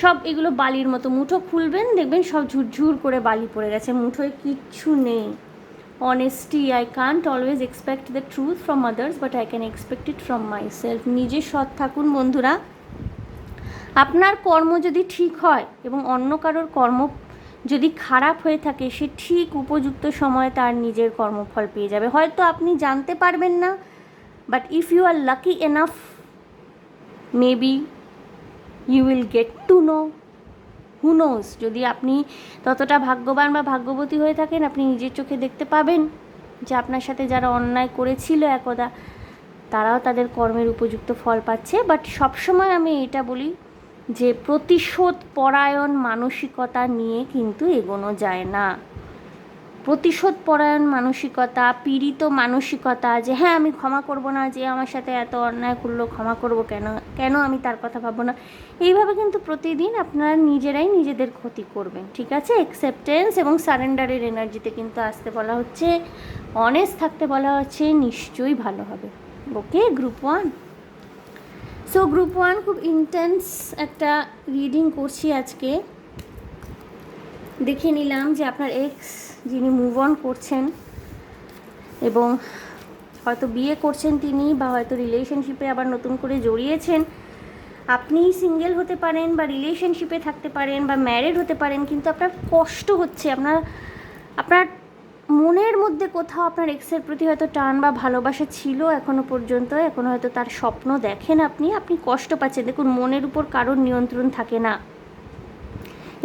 সব এগুলো বালির মতো, মুঠো খুলবেন দেখবেন সব ঝুরঝুর করে বালি পড়ে গেছে, মুঠোয় কিচ্ছু নেই। Honesty, I can't always expect the truth from others but I can expect it from my self. নিজে সৎ থাকুন বন্ধুরা। আপনার কর্ম যদি ঠিক হয় এবং অন্য কারোর কর্ম যদি খারাপ হয়ে থাকে, সে ঠিক উপযুক্ত সময়ে তার নিজের কর্মফল পেয়ে যাবে। হয়তো আপনি জানতে পারবেন না, but if you are lucky enough maybe you will get to know. Who knows, যদি আপনি ততটা ভাগ্যবান বা ভাগ্যবতী হয়ে থাকেন, আপনি নিজের চোখে দেখতে পাবেন যে আপনার সাথে যারা অন্যায় করেছিল একদা, তারাও তাদের কর্মের উপযুক্ত ফল পাচ্ছে। বাট সবসময় আমি এটা বলি যে প্রতিশোধ পরায়ণ মানসিকতা নিয়ে কিন্তু এগোনো যায় না। প্রতিশোধ পরায়ণ মানসিকতা, পীড়িত মানসিকতা, যে হ্যাঁ আমি ক্ষমা করব না, যে আমার সাথে এত অন্যায় করলো ক্ষমা করব কেন, কেন আমি তার কথা ভাববো না, এইভাবে কিন্তু প্রতিদিন আপনারা নিজেরাই নিজেদের ক্ষতি করবেন, ঠিক আছে? অ্যাকসেপ্টেন্স এবং সারেন্ডারের এনার্জিতে কিন্তু আসতে বলা হচ্ছে, অনেস্ট থাকতে বলা হচ্ছে, নিশ্চয়ই ভালো হবে। ওকে, গ্রুপ 1। সো গ্রুপ 1 খুব ইন্টেন্স একটা রিডিং করছি আজকে। দেখে নিলাম যে আপনার এক্স যিনি মুভ অন করছেন এবং হয়তো বিয়ে করছেন তিনি, বা হয়তো রিলেশনশিপে আবার নতুন করে জড়িয়েছেন। আপনি সিঙ্গেল হতে পারেন বা রিলেশনশিপে থাকতে পারেন বা ম্যারিড হতে পারেন, কিন্তু আপনার কষ্ট হচ্ছে, আপনার মনের মধ্যে কোথাও আপনার এক্সের প্রতি হয়তো টান বা ভালোবাসা ছিল এখনও পর্যন্ত, এখনও হয়তো তার স্বপ্ন দেখেন আপনি কষ্ট পাচ্ছেন। দেখুন মনের উপর কারোর নিয়ন্ত্রণ থাকে না,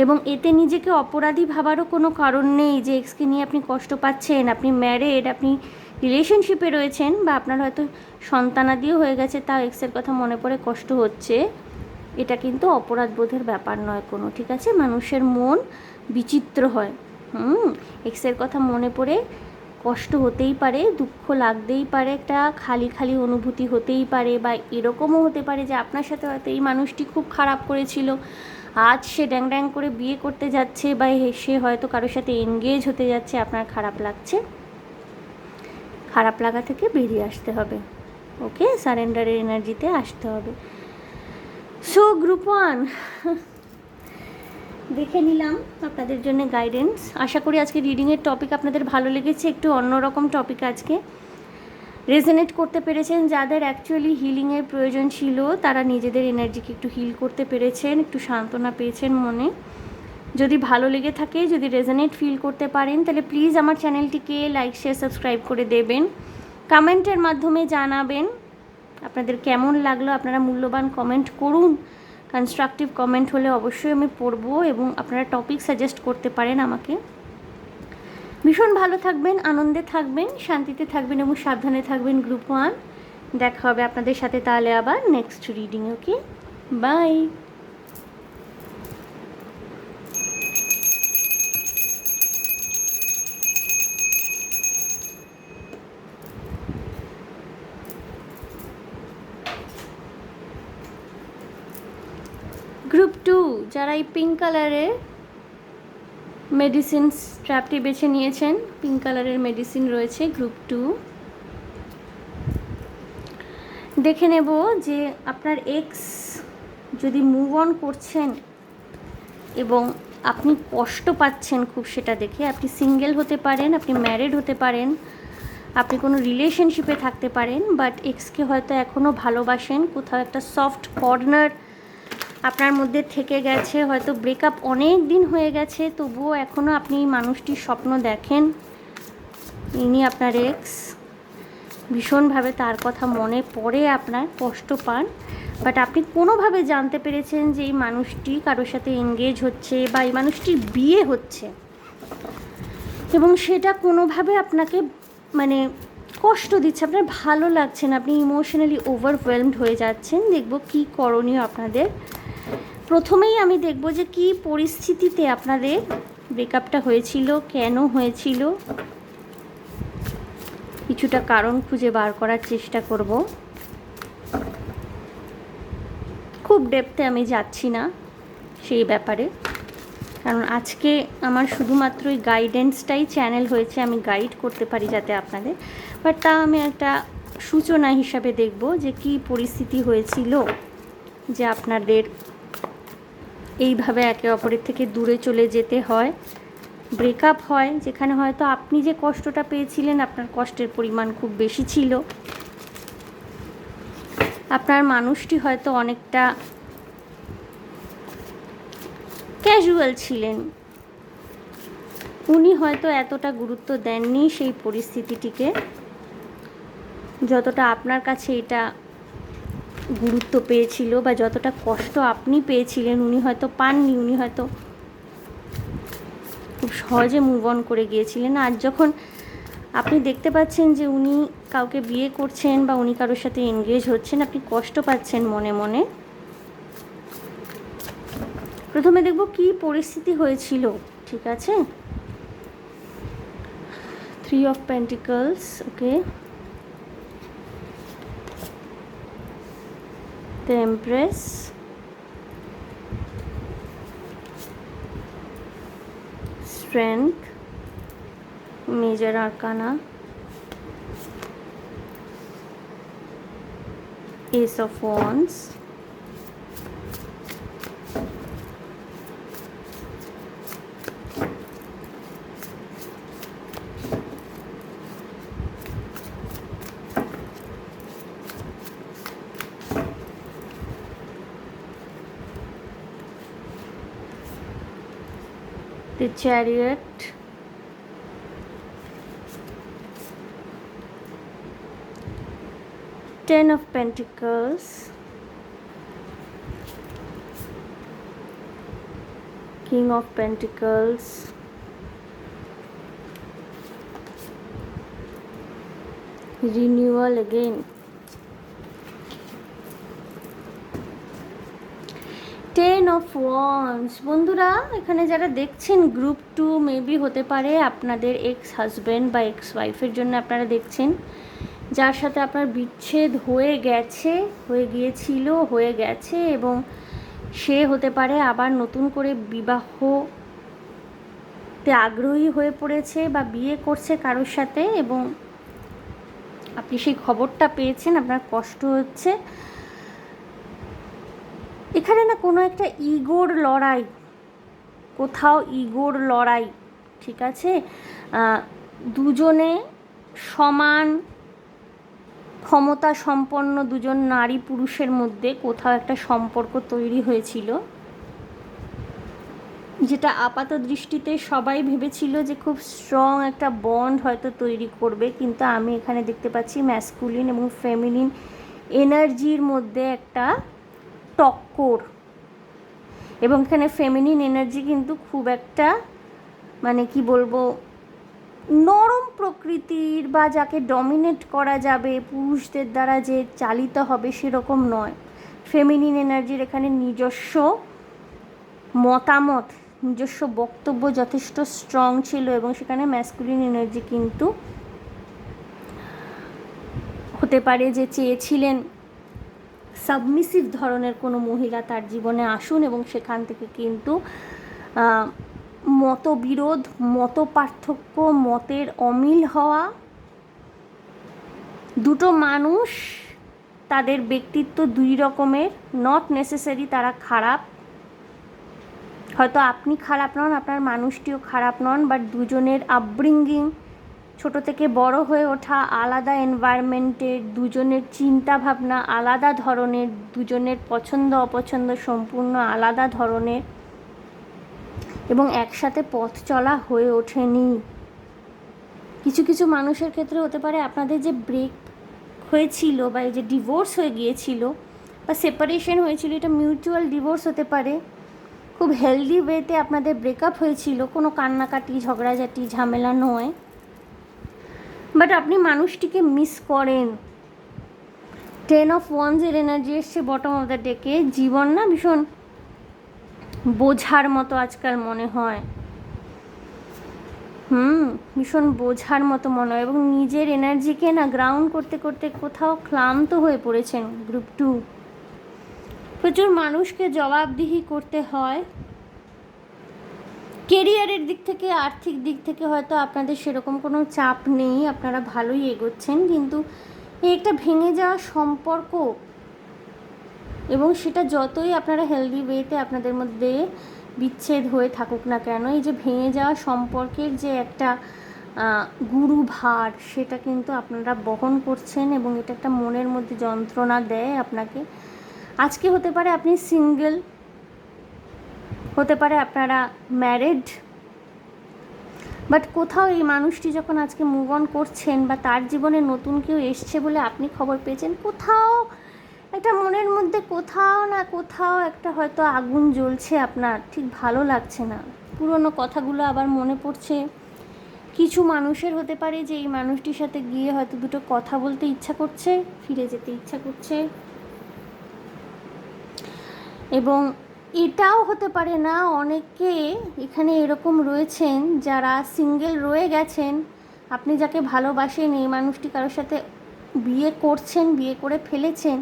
এবং এতে নিজেকে অপরাধী ভাবারও কোনো কারণ নেই যে এক্সকে নিয়ে আপনি কষ্ট পাচ্ছেন। আপনি ম্যারিড, আপনি রিলেশনশিপে রয়েছেন, বা আপনার হয়তো সন্তানাদিও হয়ে গেছে, তাও এক্সের কথা মনে পড়ে কষ্ট হচ্ছে, এটা কিন্তু অপরাধ বোধের ব্যাপার নয় কোনো, ঠিক আছে? মানুষের মন বিচিত্র হয়। এক্সের কথা মনে পড়ে কষ্ট হতেই পারে, দুঃখ লাগতেই পারে, একটা খালি খালি অনুভূতি হতেই পারে, বা এরকমও হতে পারে যে আপনার সাথে হয়তো এই মানুষটি খুব খারাপ করেছিল, আজ সে ড্যাং ড্যাং করে বিয়ে করতে যাচ্ছে, বা সে হয়তো কারোর সাথে এনগেজ হতে যাচ্ছে, আপনার খারাপ লাগছে। খারাপ লাগা থেকে বেরিয়ে আসতে হবে, ওকে? সারেন্ডারের এনার্জিতে আসতে হবে। সো গ্রুপ 1 দেখে নিলাম আপনাদের জন্য গাইডেন্স। আশা করি আজকে রিডিংয়ের টপিক আপনাদের ভালো লেগেছে, একটু অন্যরকম টপিক আজকে। রেজোনেট করতে পেরেছেন, যাদের অ্যাকচুয়ালি হিলিংয়ের প্রয়োজন ছিল তারা নিজেদের এনার্জিকে একটু হিল করতে পেরেছেন, একটু সান্ত্বনা পেয়েছেন মনে। যদি ভালো লেগে থাকে, যদি রেজোনেট ফিল করতে পারেন, তাহলে প্লিজ আমার চ্যানেলটিকে লাইক, শেয়ার, সাবস্ক্রাইব করে দেবেন। কমেন্টের মাধ্যমে জানাবেন আপনাদের কেমন লাগলো। আপনারা মূল্যবান কমেন্ট করুন, কনস্ট্রাকটিভ কমেন্ট হলে অবশ্যই আমি পড়ব, এবং আপনারা টপিক সাজেস্ট করতে পারেন আমাকে। ভীষণ ভালো থাকবেন, আনন্দে থাকবেন, শান্তিতে থাকবেন এবং সাবধানে থাকবেন গ্রুপ 1। দেখা হবে আপনাদের সাথে তাহলে আবার next reading, okay? Bye. Group 2 যারা এই পিঙ্ক কালারের মেডিসিন স্ট্র্যাপটি বেছে নিয়েছেন, পিঙ্ক কালারের মেডিসিন রয়েছে গ্রুপ 2। দেখে নেব যে আপনার এক্স যদি মুভ অন করছেন এবং আপনি কষ্ট পাচ্ছেন খুব, সেটা দেখে। আপনি সিঙ্গেল হতে পারেন, আপনি ম্যারিড হতে পারেন, আপনি কোনো রিলেশনশিপে থাকতে পারেন, বাট এক্সকে হয়তো এখনও ভালোবাসেন। কোথাও একটা সফট কর্নার আপনার মধ্যে থেকে গেছে, হয়তো ব্রেকআপ অনেক দিন হয়ে গেছে, তবুও এখনও আপনি মানুষটির স্বপ্ন দেখেন। ইনি আপনার এক্স, ভীষণভাবে তার কথা মনে পড়ে, আপনার কষ্ট পান, বাট আপনি কোনোভাবে জানতে পেরেছেন যে এই মানুষটি কারোর সাথে এনগেজ হচ্ছে বা এই মানুষটির বিয়ে হচ্ছে, এবং সেটা কোনোভাবে আপনাকে মানে কষ্ট দিচ্ছে, আপনার ভালো লাগছে না, আপনি ইমোশনালি ওভারওয়েলমড হয়ে যাচ্ছেন। দেখব কি করণীয় আপনাদের। প্রথমেই আমি দেখব যে কি পরিস্থিতিতে আপনাদের ব্রেকআপটা হয়েছিল, কেন হয়েছিল, কিছুটা কারণ খুঁজে বার করার চেষ্টা করব। খুব ডেপথে আমি যাচ্ছি না সেই ব্যাপারে, কারণ আজকে আমার শুধুমাত্র এই গাইডেন্সটাই চ্যানেল হয়েছে, আমি গাইড করতে পারি যাতে আপনাদের, বাট তা আমি একটা সূচনা হিসাবে দেখব যে কি পরিস্থিতি হয়েছিল যে আপনাদের এইভাবে একে অপরের থেকে দূরে চলে যেতে হয়, ব্রেকআপ হয়, যেখানে হয়তো আপনি যে কষ্টটা পেয়েছিলেন আপনার কষ্টের পরিমাণ খুব বেশি ছিল, আপনার মানুষটি হয়তো অনেকটা ক্যাজুয়াল ছিলেন, উনি হয়তো এতটা গুরুত্ব দেননি সেই পরিস্থিতিটিকে যতটা আপনার কাছে এটা গুরুত্ব পেয়েছিল, বা যতটা কষ্ট আপনি পেয়েছিলেন উনি হয়তো পাননি, উনি হয়তো খুব সহজে মুভ অন করে গিয়েছিলেন। আর যখন আপনি দেখতে পাচ্ছেন যে উনি কাউকে বিয়ে করছেন বা উনি কারোর সাথে এনগেজ হচ্ছেন, আপনি কষ্ট পাচ্ছেন মনে মনে। প্রথমে দেখব কি পরিস্থিতি হয়েছিল, ঠিক আছে? 3 of Pentacles, okay, the Empress, Strength, Major Arcana, Ace of Wands, the Chariot, Ten of Pentacles, King of Pentacles, Renewal again, ten of wands. বন্ধুরা, এখানে যারা দেখছেন গ্রুপ 2 মেবি হতে পারে আপনাদের এক্স হাজব্যান্ড বা এক্স ওয়াইফের জন্য আপনারা দেখছেন, যার সাথে আপনার বিচ্ছেদ হয়ে গেছে, হয়ে গিয়েছিল, হয়ে গেছে, এবং সে হতে পারে আবার নতুন করে বিবাহতে আগ্রহী হয়ে পড়েছে বা বিয়ে করছে কারোর সাথে, এবং আপনি সেই খবরটা পেয়েছেন, আপনার কষ্ট হচ্ছে। এখানে না কোনো একটা ইগোর লড়াই, কোথাও ইগোর লড়াই, ঠিক আছে? দুজনে সমান ক্ষমতা সম্পন্ন দুজন নারী পুরুষের মধ্যে কোথাও একটা সম্পর্ক তৈরি হয়েছিল, যেটা আপাত দৃষ্টিতে সবাই ভেবেছিল যে খুব স্ট্রং একটা বন্ড হয়তো তৈরি করবে, কিন্তু আমি এখানে দেখতে পাচ্ছি ম্যাসকুলিন এবং ফেমিনিন এনার্জির মধ্যে একটা টক্কর, এবং এখানে ফেমিনিন এনার্জি কিন্তু খুব একটা মানে কি বলবো নরম প্রকৃতির, বা যাকে ডমিনেট করা যাবে পুরুষদের দ্বারা যে চালিত হবে সেরকম নয়। ফেমিনিন এনার্জির এখানে নিজস্ব মতামত, নিজস্ব বক্তব্য যথেষ্ট স্ট্রং ছিল, এবং সেখানে ম্যাসকুলিন এনার্জি কিন্তু হতে পারে যে চেয়েছিলেন সাবমিসিভ ধরনের কোনো মহিলা তার জীবনে আসুন, এবং সেখান থেকে কিন্তু মতবিরোধ, মত পার্থক্য, মতের অমিল হওয়া, দুটো মানুষ তাদের ব্যক্তিত্ব দুই রকমের, নট নেসেসারি তারা খারাপ, হয়তো আপনি খারাপ নন, আপনার মানুষটিও খারাপ নন, বাট দুজনের আপব্রিঙ্গিং ছোট থেকে বড় হয়ে ওঠা, আলাদা এনভায়রনমেন্টের, দুজনের চিন্তা ভাবনা আলাদা ধরনের, দুজনের পছন্দ অপছন্দ সম্পূর্ণ আলাদা ধরনের, এবং একসাথে পথ চলা হয়ে ওঠেনি। কিছু কিছু মানুষের ক্ষেত্রে হতে পারে আপনাদের যে ব্রেক হয়েছিল বা এই যে ডিভোর্স হয়ে গিয়েছিল বা সেপারেশন হয়েছিল, এটা মিউচুয়াল ডিভোর্স হতে পারে, খুব হেলদি ওয়েতে আপনাদের ব্রেকআপ হয়েছিল, কোনো কান্নাকাটি ঝগড়াঝাটি ঝামেলা নয়, বাট আপনি মানুষটিকে মিস করেন। 10 of Wands এর এনার্জি এসছে বটম অফ দ্য ডেকে। জীবন না ভীষণ বোঝার মতো আজকাল মনে হয়, ভীষণ বোঝার মতো মনে হয়, এবং নিজের এনার্জিকে না গ্রাউন্ড করতে করতে কোথাও ক্লান্ত হয়ে পড়েছেন। গ্রুপ 2 প্রচুর মানুষকে জবাবদিহি করতে হয়। কেরিয়ারের দিক থেকে, আর্থিক দিক থেকে হয়তো আপনাদের সেরকম কোনো চাপ নেই, আপনারা ভালোই এগোচ্ছেন, কিন্তু এই একটা ভেঙে যাওয়া সম্পর্ক, এবং সেটা যতই আপনারা হেলদি ওয়েতে আপনাদের মধ্যে বিচ্ছেদ হয়ে থাকুক না কেন, এই যে ভেঙে যাওয়া সম্পর্কের যে একটা গুরু ভার, সেটা কিন্তু আপনারা বহন করছেন, এবং এটা একটা মনের মধ্যে যন্ত্রণা দেয় আপনাকে। আজকে হতে পারে আপনি সিঙ্গেল, হতে পারে আপনারা ম্যারিড, বাট কোথাও এই মানুষটি যখন আজকে মুভ অন করছেন বা তার জীবনে নতুন কেউ এসছে বলে আপনি খবর পেয়েছেন, কোথাও একটা মনের মধ্যে কোথাও না কোথাও একটা হয়তো আগুন জ্বলছে, আপনার ঠিক ভালো লাগছে না, পুরনো কথাগুলো আবার মনে পড়ছে। কিছু মানুষের হতে পারে যে এই মানুষটির সাথে গিয়ে হয়তো দুটো কথা বলতে ইচ্ছা করছে, ফিরে যেতে ইচ্ছা করছে, এবং এটাও হতে পারে না অনেকে এখানে এরকম রয়েছেন যারা সিঙ্গেল রয়ে গেছেন, আপনি যাকে ভালোবাসেন এই মানুষটি কারোর সাথে বিয়ে করছেন, বিয়ে করে ফেলেছেন,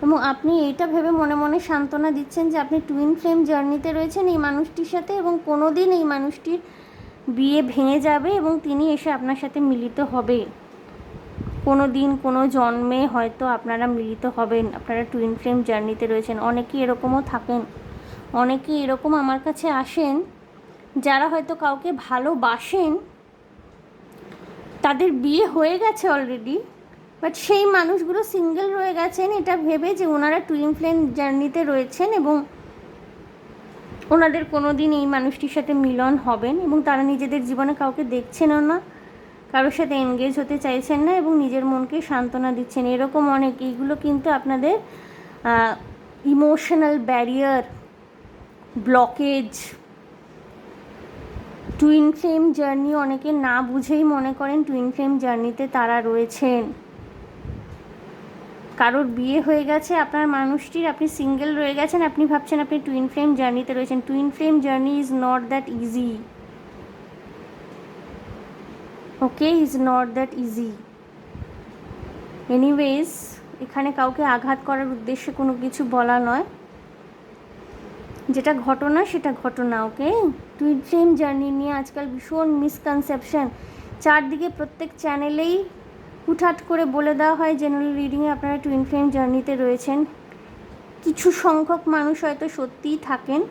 এবং আপনি এটা ভেবে মনে মনে সান্ত্বনা দিচ্ছেন যে আপনি টুইন ফ্লেম জার্নিতে রয়েছেন এই মানুষটির সাথে, এবং কোনো দিন এই মানুষটির বিয়ে ভেঙে যাবে এবং তিনি এসে আপনার সাথে মিলিত হবে, কোনো দিন কোনো জন্মে হয়তো আপনারা মিলিত হবেন, আপনারা টুইন ফ্লেম জার্নিতে রয়েছেন। অনেকেই এরকমও থাকেন, অনেকেই এরকম আমার কাছে আসেন যারা হয়তো কাউকে ভালোবাসেন, তাদের বিয়ে হয়ে গেছে অলরেডি, বাট সেই মানুষগুলো সিঙ্গেল রয়ে গেছেন এটা ভেবে যে ওনারা টুইন ফ্লেম জার্নিতে রয়েছেন এবং ওনাদের কোনো দিন এই মানুষটির সাথে মিলন হবেন, এবং তারা নিজেদের জীবনে কাউকে দেখছেনও না, কারোর সাথে এনগেজ হতে চাইছেন না, এবং নিজের মনকে সান্ত্বনা দিচ্ছেন। এরকম অনেক, এইগুলো কিন্তু আপনাদের emotional barrier, blockage. Twin flame journey অনেকে না বুঝেই মনে করেন টুইন ফ্লেম জার্নিতে তারা রয়েছেন। কারোর বিয়ে হয়ে গেছে আপনার মানুষটির, আপনি সিঙ্গেল রয়ে গেছেন, আপনি ভাবছেন আপনি টুইন ফ্লেম জার্নিতে রয়েছেন। Twin flame journey is not that easy, okay, is not that easy. Anyways, এখানে কাউকে আঘাত করার উদ্দেশ্যে কোনো কিছু বলা নয়, যেটা ঘটনা সেটা ঘটনা, ওকে। টুইন ফ্লেম জার্নি নিয়ে আজকাল ভীষণ মিসকনসেপশন, চারদিকে প্রত্যেক চ্যানেলেই হুটহাট করে বলে দেওয়া হয় জেনারেল রিডিংয়ে আপনারা টুইন ফ্লেম জার্নিতে রয়েছেন। কিছু সংখ্যক মানুষ হয়তো সত্যিই থাকেন,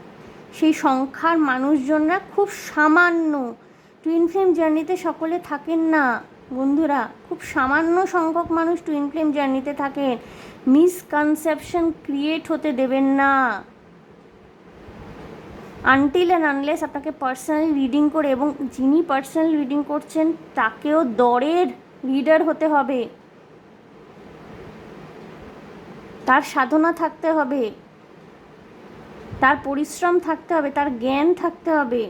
সেই সংখ্যার মানুষজনরা খুব সামান্য, টুইন ফ্লেম জার্নিতে সকলে থাকেন না বন্ধুরা, খুব সামান্য সংখ্যক মানুষ টুইন ফ্লেম জার্নিতে থাকেন। মিসকনসেপশন ক্রিয়েট হতে দেবেন না। আনটিল অ্যান্ড আনলেস আপনাকে পার্সোনাল রিডিং করে, এবং যিনি পার্সোনাল রিডিং করছেন তাকেও দরের রিডার হতে হবে, তার সাধনা থাকতে হবে, তার পরিশ্রম থাকতে হবে, তার জ্ঞান থাকতে হবে।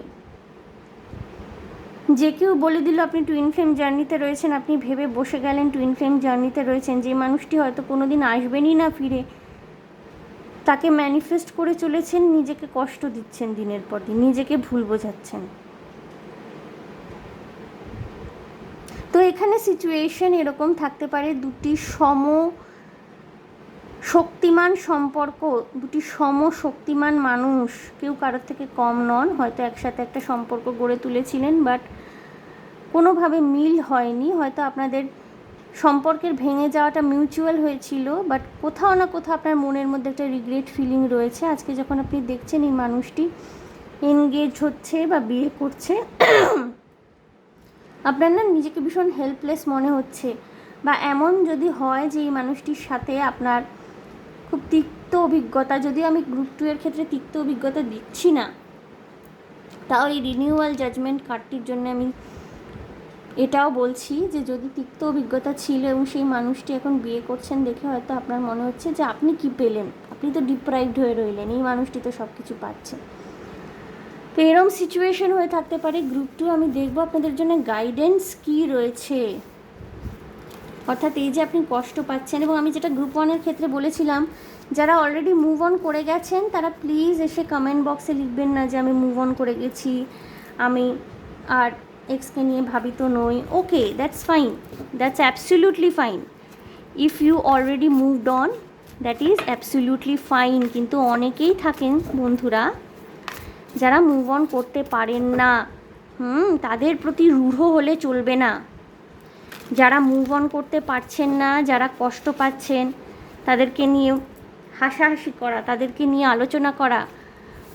যে কেউ বলে দিল আপনি টুইন ফ্লেম জার্নিতে রয়েছেন, আপনি ভেবে বসে গেলেন টুইন ফ্লেম জার্নিতে রয়েছেন, যে মানুষটি হয়তো কোনো দিন আসবেনই না ফিরে, তাকে ম্যানিফেস্ট করে চলেছেন, নিজেকে কষ্ট দিচ্ছেন দিনের পর দিন, নিজেকে ভুল বোঝাচ্ছেন। তো এখানে সিচুয়েশন এরকম থাকতে পারে, দুটি শক্তিমান সম্পর্ক, দুটি শক্তিমান মানুষ, কেউ কারোর থেকে কম নন, হয়তো একসাথে একটা সম্পর্ক গড়ে তুলেছিলেন, বাট কোনোভাবে মিল হয়নি, হয়তো আপনাদের সম্পর্কের ভেঙে যাওয়াটা মিউচুয়াল হয়েছিল, বাট কোথাও না কোথাও আপনার মনের মধ্যে একটা রিগ্রেট ফিলিং রয়েছে। আজকে যখন আপনি দেখছেন এই মানুষটি এনগেজ হচ্ছে বা বিয়ে করছে, আপনার না নিজেকে ভীষণ হেল্পলেস মনে হচ্ছে, বা এমন যদি হয় যে এই মানুষটির সাথে আপনার খুব তিক্ত অভিজ্ঞতা, যদিও আমি গ্রুপ 2 এর ক্ষেত্রে তিক্ত অভিজ্ঞতা দিচ্ছি না, তাও এই রিনিউয়াল জাজমেন্ট কার্ডটির জন্য আমি এটাও বলছি যে যদি তিক্ত অভিজ্ঞতা ছিল এবং সেই মানুষটি এখন বিয়ে করছেন দেখে হয়তো আপনার মনে হচ্ছে যে আপনি কি পেলেন, আপনি তো ডিপ্রাইভড হয়ে রইলেন, এই মানুষটি তো সব কিছু পাচ্ছে। তো এরম সিচুয়েশন হয়ে থাকতে পারে। গ্রুপ 2 আমি দেখবো আপনাদের জন্য গাইডেন্স কী রয়েছে, অর্থাৎ এই যে আপনি কষ্ট পাচ্ছেন। এবং আমি যেটা গ্রুপ 1 এর ক্ষেত্রে বলেছিলাম, যারা অলরেডি মুভ অন করে গেছেন তারা প্লিজ এসে কমেন্ট বক্সে লিখবেন না যে আমি মুভ অন করে গেছি, আমি আর এক্সকে নিয়ে ভাবিত নই। Okay, that's fine, that's absolutely fine. If you already moved on, that is absolutely fine. কিন্তু অনেকেই থাকেন বন্ধুরা যারা মুভ অন করতে পারেন না, তাদের প্রতি রূঢ় হলে চলবে না। যারা মুভ অন করতে পারছেন না, যারা কষ্ট পাচ্ছেন, তাদেরকে নিয়ে হাসাহাসি করা, তাদেরকে নিয়ে আলোচনা করা,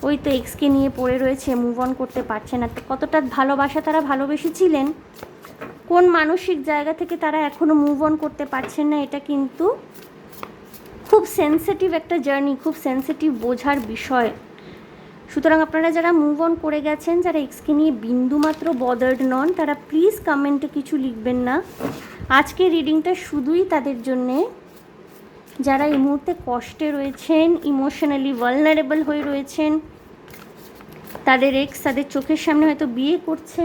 ওই তো এক্সকে নিয়ে পড়ে রয়েছে, মুভ অন করতে পারছে না, কতটা ভালোবাসা তারা ভালোবেসেছিলেন, কোন মানসিক জায়গা থেকে তারা এখনও মুভ অন করতে পারছেন না, এটা কিন্তু খুব সেন্সিটিভ একটা জার্নি, খুব সেন্সিটিভ বোঝার বিষয়। সুতরাং আপনারা যারা মুভ অন করে গেছেন, যারা এক্সকে নিয়ে বিন্দুমাত্র বদার্ড নন, তারা প্লিজ কমেন্টে কিছু লিখবেন না। আজকে রিডিংটা শুধুই তাদের জন্যে যারা এই মুহূর্তে কষ্টে রয়েছেন, ইমোশনালি ভালনারেবল হয়ে রয়েছেন, তাদের এক্স তাদের চোখের সামনে হয়তো বিয়ে করছে,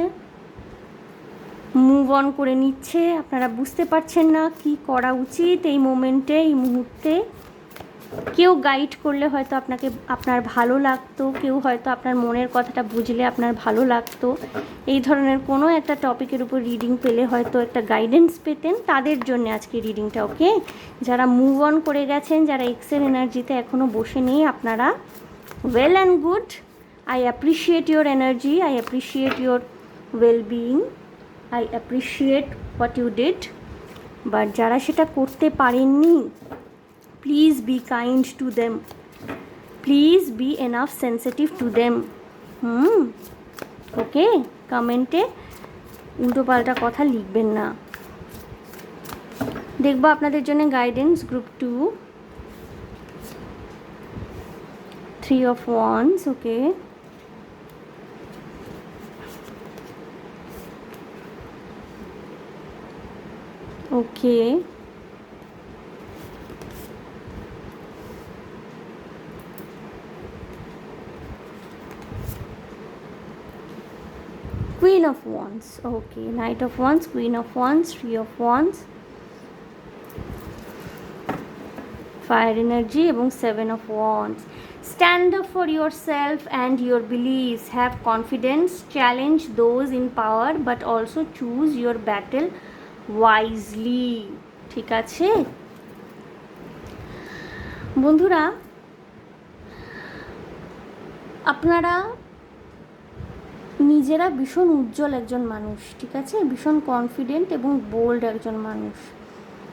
মুভ অন করে নিচ্ছে, আপনারা বুঝতে পারছেন না কি করা উচিত এই মোমেন্টে, এই মুহূর্তে। কেউ গাইড করলে হয়তো আপনাকে আপনার ভালো লাগতো, কেউ হয়তো আপনার মনের কথাটা বুঝলে আপনার ভালো লাগতো, এই ধরনের কোনো একটা টপিকের উপর রিডিং পেলে হয়তো একটা গাইডেন্স পেতেন, তাদের জন্য আজকে রিডিংটা। ওকে, যারা মুভ অন করে গেছেন, যারা এক্সের এনার্জিতে এখনও বসে নেই, আপনারা well and good. I appreciate your energy, I appreciate your well being, I appreciate what you did. But যারা সেটা করতে পারেননি, please be kind to them, please be enough sensitive to them. ওকে, কমেন্টে উল্টোপাল্টা কথা লিখবেন না। দেখবো আপনাদের জন্য guidance group 2, 3 of Wands. Okay, okay, Queen of Wands. Okay, Knight of Wands, Queen of Wands, 3 of Wands, Fire Energy এবং 7 of Wands. Stand up for yourself and your beliefs. Have confidence. Challenge those in power, but also choose your battle wisely. ঠিক আছে বন্ধুরা, আপনারা নিজেরা ভীষণ উজ্জ্বল একজন মানুষ, ঠিক আছে, ভীষণ কনফিডেন্ট এবং বোল্ড একজন মানুষ।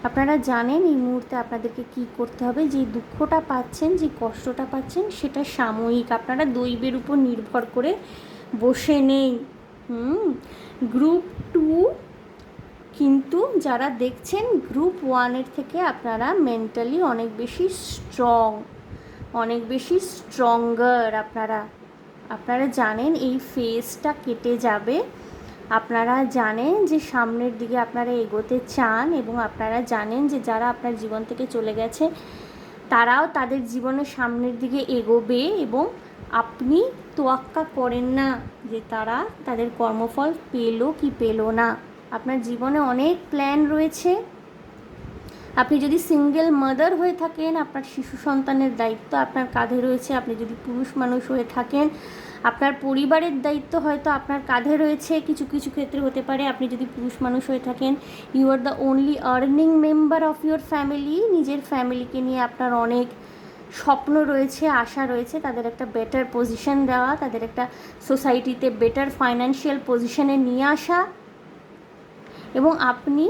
আপনারা জানেন এই মুহূর্তে আপনাদেরকে কি করতে হবে। যে দুঃখটা পাচ্ছেন, যে কষ্টটা পাচ্ছেন, সেটা সাময়িক, আপনারা দৈবের উপর নির্ভর করে বসে নেই। গ্রুপ 2 কিন্তু যারা দেখছেন, গ্রুপ 1-এর থেকে আপনারা মেন্টালি অনেক বেশি স্ট্রং, অনেক বেশি স্ট্রঙ্গার। আপনারা জানেন এই ফেজটা কেটে যাবে, আপনারা জানেন যে সামনের দিকে আপনারা এগোতে চান, এবং আপনারা জানেন যে যারা আপনার জীবন থেকে চলে গেছে তারাও তাদের জীবনের সামনের দিকে এগোবে, এবং আপনি তোয়াক্কা করেন না যে তারা তাদের কর্মফল পেলো কি পেলো না। আপনার জীবনে অনেক প্ল্যান রয়েছে। আপনি যদি সিঙ্গেল মাদার হয়ে থাকেন, আপনার শিশু সন্তানের দায়িত্ব আপনার কাঁধে রয়েছে। আপনি যদি পুরুষ মানুষ হয়ে থাকেন, আপনার পরিবারের দায়িত্ব হয়তো আপনার কাঁধে রয়েছে, কিছু কিছু ক্ষেত্রে হতে পারে। আপনি যদি পুরুষ মানুষ হয়ে থাকেন, you are the only earning member of your family. নিজের ফ্যামিলিকে নিয়ে আপনার অনেক স্বপ্ন রয়েছে, আশা রয়েছে, তাদের একটা বেটার পজিশন দেওয়া, তাদের একটা সোসাইটিতে বেটার ফাইন্যান্সিয়াল পজিশনে নিয়ে আসা, এবং আপনি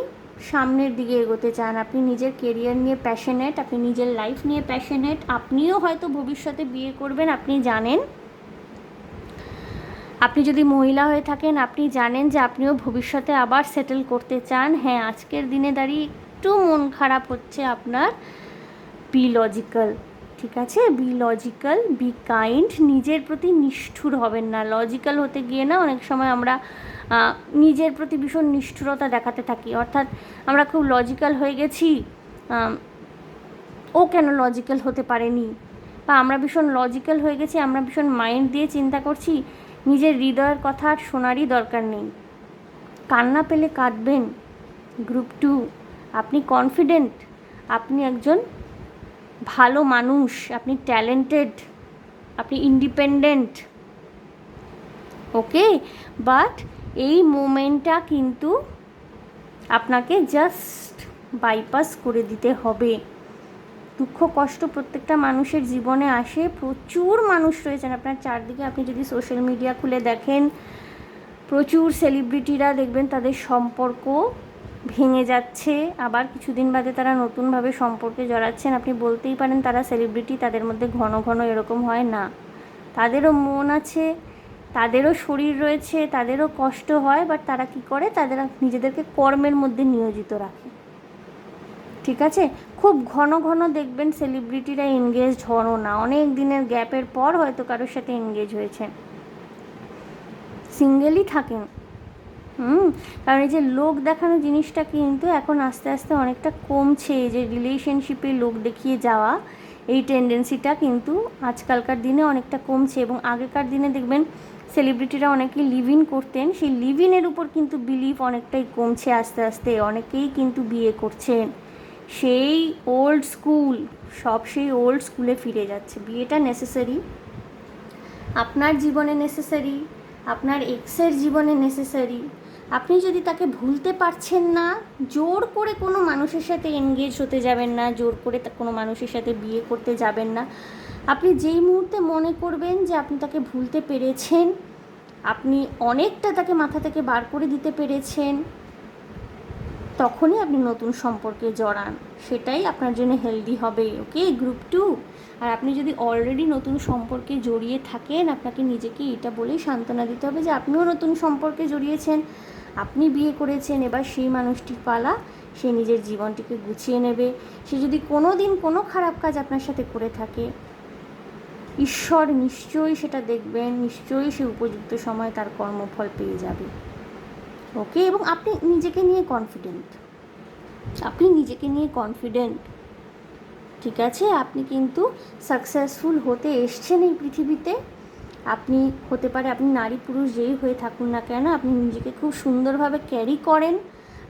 সামনের দিকে এগোতে চান। আপনি নিজের কেরিয়ার নিয়ে প্যাশনেট, আপনি নিজের লাইফ নিয়ে প্যাশনেট। আপনিও হয়তো ভবিষ্যতে বিয়ে করবেন, আপনি জানেন। আপনি যদি মহিলা হয়ে থাকেন, আপনি জানেন যে আপনিও ভবিষ্যতে আবার সেটেল করতে চান। হ্যাঁ, আজকের দিনে দাঁড়িয়ে একটু মন খারাপ হচ্ছে আপনার। বি লজিক্যাল, ঠিক আছে? বি লজিক্যাল, বি কাইন্ড, নিজের প্রতি নিষ্ঠুর হবেন না। লজিক্যাল হতে গিয়ে না অনেক সময় আমরা নিজের প্রতি ভীষণ নিষ্ঠুরতা দেখাতে থাকি, অর্থাৎ আমরা খুব লজিক্যাল হয়ে গেছি, ও কেন লজিক্যাল হতে পারেনি, বা আমরা ভীষণ লজিক্যাল হয়ে গেছি, আমরা ভীষণ মাইন্ড দিয়ে চিন্তা করছি, নিজের হৃদয়ের কথা আর শোনারই দরকার নেই। কান্না পেলে কাঁদবেন। গ্রুপ 2, আপনি কনফিডেন্ট, আপনি একজন ভালো মানুষ, আপনি ট্যালেন্টেড, আপনি ইন্ডিপেন্ডেন্ট, ওকে? বাট এই মোমেন্টটা কিন্তু আপনাকে জাস্ট বাইপাস করে দিতে হবে। দুঃখ কষ্ট প্রত্যেকটা মানুষের জীবনে আসে। প্রচুর মানুষ রয়েছেন আপনার চারদিকে, আপনি যদি সোশ্যাল মিডিয়া খুলে দেখেন, প্রচুর সেলিব্রিটিরা দেখবেন তাদের সম্পর্ক ভেঙে যাচ্ছে, আবার কিছুদিন বাদে তারা নতুনভাবে সম্পর্কে জড়াচ্ছেন। আপনি বলতেই পারেন তারা সেলিব্রিটি, তাদের মধ্যে ঘন ঘন এরকম হয় না। তাদেরও মন আছে, তাদেরও শরীর রয়েছে, তাদেরও কষ্ট হয়, বাট তারা কি করে, তাদের নিজেদেরকে কর্মের মধ্যে নিয়োজিত রাখে, ঠিক আছে? খুব ঘন ঘন দেখবেন সেলিব্রিটিরা এনগেজড হনও না, অনেক দিনের গ্যাপের পর হয়তো কারোর সাথে এনগেজ হয়েছেন, সিঙ্গেলই থাকেন। কারণ এই যে লোক দেখানো জিনিসটা কিন্তু এখন আস্তে আস্তে অনেকটা কমছে। যে রিলেশনশিপে লোক দেখিয়ে যাওয়া, এই টেন্ডেন্সিটা কিন্তু আজকালকার দিনে অনেকটা কমছে। এবং আগেকার দিনে দেখবেন সেলিব্রিটিরা অনেকেই লিভ ইন করতেন, সেই লিভ ইনের উপর কিন্তু বিলিভ অনেকটাই কমছে আস্তে আস্তে। অনেকেই কিন্তু বিয়ে করছেন, সেই ওল্ড স্কুল, সব সেই ওল্ড স্কুলে ফিরে যাচ্ছে। বিয়েটা নেসেসারি, আপনার জীবনে নেসেসারি, আপনার এক্সের জীবনে নেসেসারি। আপনি যদি তাকে ভুলতে পারছেন না, জোর করে কোনো মানুষের সাথে এনগেজ হতে যাবেন না, জোর করে কোনো মানুষের সাথে বিয়ে করতে যাবেন না। আপনি যেই মুহূর্তে মনে করবেন যে আপনি তাকে ভুলতে পেরেছেন, আপনি অনেকটা তাকে মাথা থেকে বার করে দিতে পেরেছেন, তখনই আপনি নতুন সম্পর্কে জড়ান, সেটাই আপনার জন্য হেলদি হবে, ওকে? গ্রুপ 2। আর আপনি যদি অলরেডি নতুন সম্পর্কে জড়িয়ে থাকেন, আপনাকে নিজেকে এটা বলেই সান্ত্বনা দিতে হবে যে আপনিও নতুন সম্পর্কে জড়িয়েছেন, আপনি বিয়ে করেছেন, এবার সেই মানুষটির পালা, সে নিজের জীবনটিকে গুছিয়ে নেবে। সে যদি কোনো দিন কোনো খারাপ কাজ আপনার সাথে করে থাকে, ঈশ্বর নিশ্চয়ই সেটা দেখবেন, নিশ্চয়ই সে উপযুক্ত সময় তার কর্মফল পেয়ে যাবে, ওকে? এবং আপনি নিজেকে নিয়ে কনফিডেন্ট, আপনি নিজেকে নিয়ে কনফিডেন্ট, ঠিক আছে? আপনি কিন্তু সাকসেসফুল হতে এসছেন এই পৃথিবীতে। আপনি হতে পারে, আপনি নারী পুরুষ যেই হয়ে থাকুন না কেন, আপনি নিজেকে খুব সুন্দরভাবে ক্যারি করেন,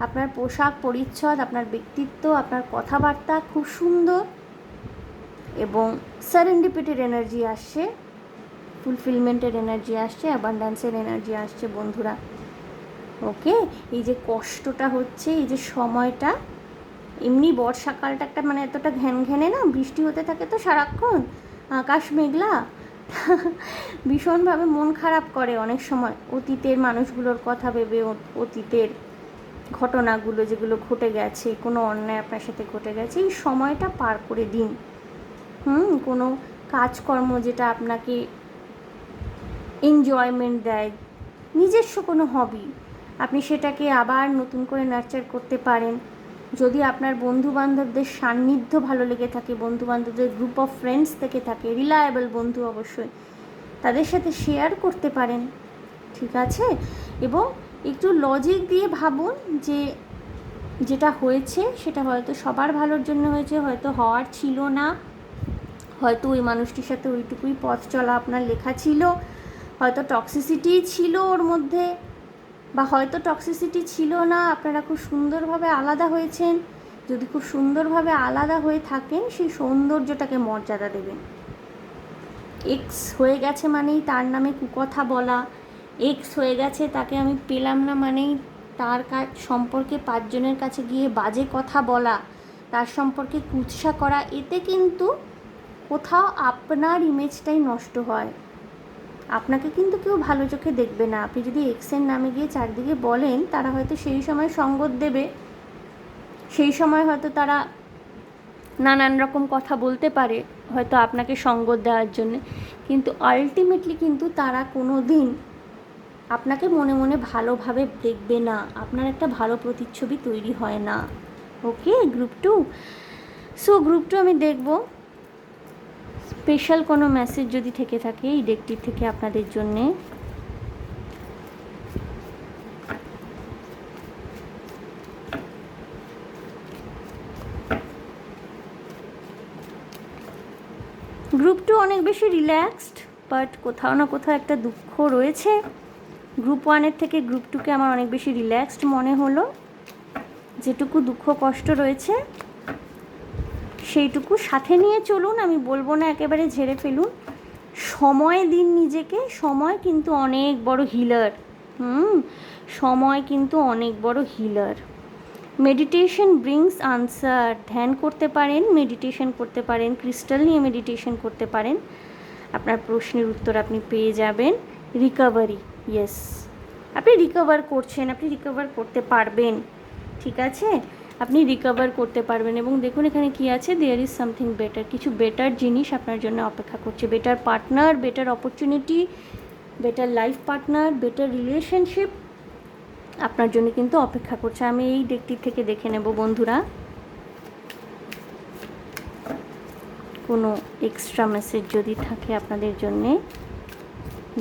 আপনার পোশাক পরিচ্ছদ, আপনার ব্যক্তিত্ব, আপনার কথাবার্তা খুব সুন্দর, এবং সেরেন্ডিপিটির এনার্জি আসছে, ফুলফিলমেন্টের এনার্জি আসছে, অ্যাবান্ড্যান্সের এনার্জি আসছে বন্ধুরা, ওকে? এই যে কষ্টটা হচ্ছে, এই যে সময়টা, এমনি বর্ষাকালটা একটা মানে এতটা ঘ্যানঘ্যানে না, বৃষ্টি হতে থাকে তো সারাক্ষণ, আকাশ মেঘলা, ভীষণভাবে মন খারাপ করে অনেক সময় অতীতের মানুষগুলোর কথা ভেবে, অতীতের ঘটনাগুলো যেগুলো ঘটে গেছে, কোনো অন্যায় আপনার সাথে ঘটে গেছে, এই সময়টা পার করে দিন। কোনো কাজকর্ম যেটা আপনাকে এনজয়মেন্ট দেয়, নিজস্ব কোনো হবি, আপনি সেটাকে আবার নতুন করে নার্চার করতে পারেন। যদি আপনার বন্ধুবান্ধবদের সান্নিধ্য ভালো লেগে থাকে, বন্ধুবান্ধবদের গ্রুপ অফ ফ্রেন্ডস থেকে থাকে, রিলায়েবল বন্ধু অবশ্যই, তাদের সাথে শেয়ার করতে পারেন, ঠিক আছে? এবং একটু লজিক দিয়ে ভাবুন যে যেটা হয়েছে সেটা হয়তো সবার ভালোর জন্য হয়েছে, হয়তো হওয়ার ছিল না, হয়তো ওই মানুষটির সাথে ওইটুকুই পথ চলা আপনার লেখা ছিল, হয়তো টক্সিসিটি ছিল ওর মধ্যে, বা হয়তো টক্সিসিটি ছিল না, আপনারা খুব সুন্দরভাবে আলাদা হয়েছেন। যদি খুব সুন্দরভাবে আলাদা হয়ে থাকেন, সেই সৌন্দর্যটাকে মর্যাদা দেবেন। এক্স হয়ে গেছে মানেই তার নামে কুকথা বলা, এক্স হয়ে গেছে তাকে আমি পেলাম না মানেই তার সম্পর্কে 5 জনের কাছে গিয়ে বাজে কথা বলা, তার সম্পর্কে কুৎসা করা, এতে কিন্তু কোথাও আপনার ইমেজটাই নষ্ট হয়, আপনাকে কিন্তু কেউ ভালো চোখে দেখবে না। আপনি যদি এক্সের নামে গিয়ে চারদিকে বলেন, তারা হয়তো সেই সময় সঙ্গত দেবে, সেই সময় হয়তো তারা নানান রকম কথা বলতে পারে হয়তো আপনাকে সঙ্গত দেওয়ার জন্যে, কিন্তু আলটিমেটলি কিন্তু তারা কোনো দিন আপনাকে মনে মনে ভালোভাবে দেখবে না, আপনার একটা ভালো প্রতিচ্ছবি তৈরি হয় না। ওকে গ্রুপ 2। সো গ্রুপ 2 আমি দেখব স্পেশাল কোনো মেসেজ যদি থেকে থাকে এই ডেকটির থেকে আপনাদের জন্যে। গ্রুপ 2 অনেক বেশি রিল্যাক্সড, বাট কোথাও না কোথাও একটা দুঃখ রয়েছে। গ্রুপ 1-এর থেকে গ্রুপ 2-কে আমার অনেক বেশি রিল্যাক্সড মনে হলো। যেটুকু দুঃখ কষ্ট রয়েছে সেইটুকু সাথে নিয়ে চলুন, আমি বলবো না একেবারে ঝেড়ে ফেলুন। সময় দিন নিজেকে, সময় কিন্তু অনেক বড় হিলার। সময় কিন্তু অনেক বড় হিলার। Meditation brings answer. ধ্যান করতে পারেন, মেডিটেশন করতে পারেন, ক্রিস্টাল নিয়ে মেডিটেশন করতে পারেন, আপনার প্রশ্নের উত্তর আপনি পেয়ে যাবেন। রিকভারি, ইয়েস, আপনি রিকভার করছেন, আপনি রিকভার করতে পারবেন, ঠিক আছে, আপনি রিকভার করতে পারবেন। এবং দেখুন এখানে কি আছে, দেয়ার ইজ সামথিং বেটার, কিছু বেটার জিনিস আপনার জন্য অপেক্ষা করছে। Better partner, better opportunity, better life partner, better relationship আপনার জন্য কিন্তু অপেক্ষা করছে। আমি এই ডেকটির থেকে দেখে নেব বন্ধুরা কোনো এক্সট্রা মেসেজ যদি থাকে আপনাদের জন্যে।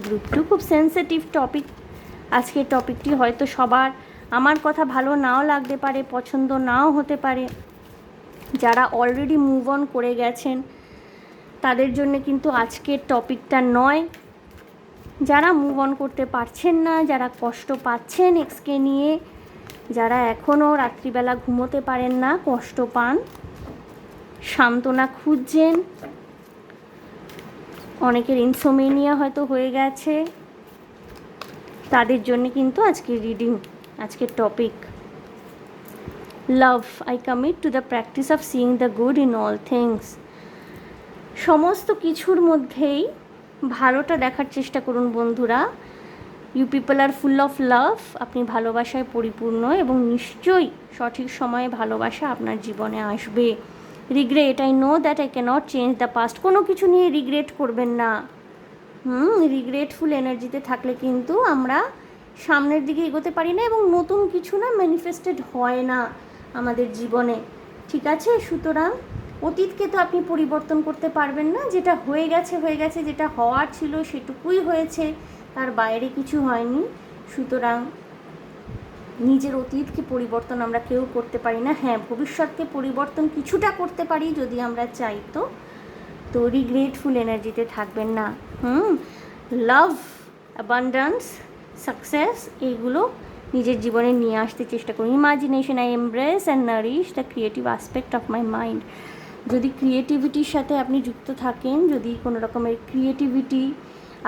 গ্রুপ 2 খুব সেন্সিটিভ টপিক। আজকের টপিকটি হয়তো সবার আমার কথা ভালো নাও লাগতে পারে, পছন্দ নাও হতে পারে। যারা অলরেডি মুভ অন করে গেছেন তাদের জন্য কিন্তু আজকের টপিকটা নয়। যারা মুভ অন করতে পারছেন না, যারা কষ্ট পাচ্ছেন এক্সকে নিয়ে, যারা এখনও রাত্রিবেলা ঘুমোতে পারেন না, কষ্ট পান, সান্ত্বনা খুঁজছেন, অনেকের ইনসোমেনিয়া হয়তো হয়ে গেছে, তাদের জন্য কিন্তু আজকের রিডিং, আজকের topic. Love, I commit to the practice of seeing the good in all things. সমস্ত কিছুর মধ্যেই ভালোটা দেখার চেষ্টা করুন বন্ধুরা। You people are full of love. আপনি ভালোবাসায় পরিপূর্ণ এবং নিশ্চয়ই সঠিক সময়ে ভালোবাসা আপনার জীবনে আসবে। Regret, I know that I can't change the past. কোনো কিছু নিয়ে রিগ্রেট করবেন না। রিগ্রেটফুল এনার্জিতে থাকলে কিন্তু আমরা সামনের দিকে এগোতে পারি না এবং নতুন কিছু না ম্যানিফেস্টেড হয় না আমাদের জীবনে, ঠিক আছে। সুতরাং অতীতকে তো আপনি পরিবর্তন করতে পারবেন না, যেটা হয়ে গেছে হয়ে গেছে, যেটা হওয়ার ছিল সেটুকুই হয়েছে, তার বাইরে কিছু হয়নি। সুতরাং নিজের অতীতকে পরিবর্তন আমরা কেউ করতে পারি না। হ্যাঁ, ভবিষ্যৎকে পরিবর্তন কিছুটা করতে পারি যদি আমরা চাই। তো রিগ্রেটফুল এনার্জিতে থাকবেন না। লাভ, অ্যাবান্ডেন্স, সাকসেস এইগুলো নিজের জীবনে নিয়ে আসতে চেষ্টা করুন। Imagination, I embrace and Nourish the creative aspect of my mind. যদি ক্রিয়েটিভিটির সাথে আপনি যুক্ত থাকেন, যদি কোনো রকমের ক্রিয়েটিভিটি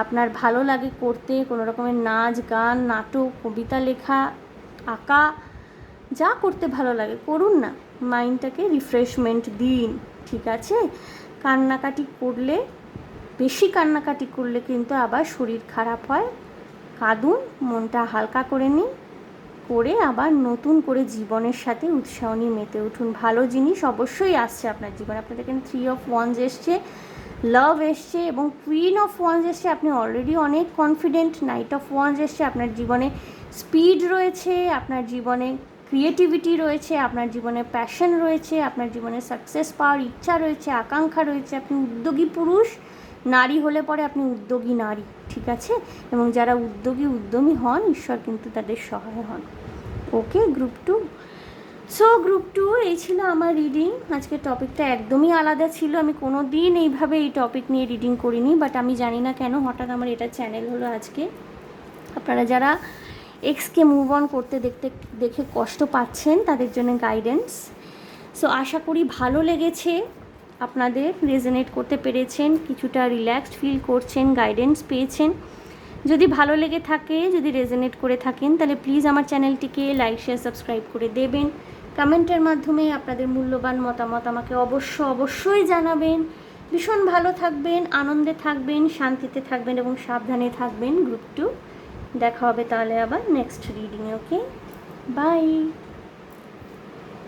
আপনার ভালো লাগে করতে, কোনো রকমের নাচ গান নাটক কবিতা লেখা আঁকা যা করতে ভালো লাগে করুন না, মাইন্ডটাকে রিফ্রেশমেন্ট দিন, ঠিক আছে। কান্নাকাটি করলে, বেশি কান্নাকাটি করলে কিন্তু আবার শরীর খারাপ হয়। কাঁদুন, মনটা হালকা করে নিন, করে আবার নতুন করে জীবনের সাথে উৎসাহ নিয়ে মেতে উঠুন। ভালো জিনিস অবশ্যই আসছে আপনার জীবনে। আপনাদের এখানে 3 অফ ওয়ান্স এসছে, লাভ এসছে এবং কুইন অফ ওয়ান্স এসছে। আপনি অলরেডি অনেক কনফিডেন্ট। নাইট অফ ওয়ান্স এসছে। আপনার জীবনে স্পিড রয়েছে, আপনার জীবনে ক্রিয়েটিভিটি রয়েছে, আপনার জীবনে প্যাশন রয়েছে, আপনার জীবনে সাকসেস পাওয়ার ইচ্ছা রয়েছে, আকাঙ্ক্ষা রয়েছে। আপনি উদ্যোগী পুরুষ, নারী হলে পরে আপনি উদ্যোগী নারী, ঠিক আছে। এবং যারা উদ্যমী হন, ঈশ্বর কিন্তু তাদের সহায় হন। ওকে গ্রুপ 2। সো গ্রুপ 2 এই ছিল আমার রিডিং। আজকের টপিকটা একদমই আলাদা ছিল। আমি কোনো দিন এইভাবে এই টপিক নিয়ে রিডিং করিনি, বাট আমি জানি না কেন হঠাৎ আমার এটা চ্যানেল হলো আজকে। আপনারা যারা এক্সকে মুভ অন করতে দেখে কষ্ট পাচ্ছেন তাদের জন্য গাইডেন্স। সো আশা করি ভালো লেগেছে আপনাদের, রেজোনেট করতে পেরেছেন, কিছুটা রিল্যাক্সড ফিল করছেন, গাইডেন্স পেয়েছেন। যদি ভালো লেগে থাকে, যদি রেজোনেট করে থাকেন, তাহলে প্লিজ আমার চ্যানেলটিকে লাইক শেয়ার সাবস্ক্রাইব করে দেবেন। কমেন্টের মাধ্যমে আপনাদের মূল্যবান মতামত আমাকে অবশ্যই জানাবেন। ভীষণ ভালো থাকবেন, আনন্দে থাকবেন, শান্তিতে থাকবেন এবং সাবধানে থাকবেন। গ্রুপ 2 দেখা হবে তাহলে আবার নেক্সট রিডিংয়ে। Okay, by.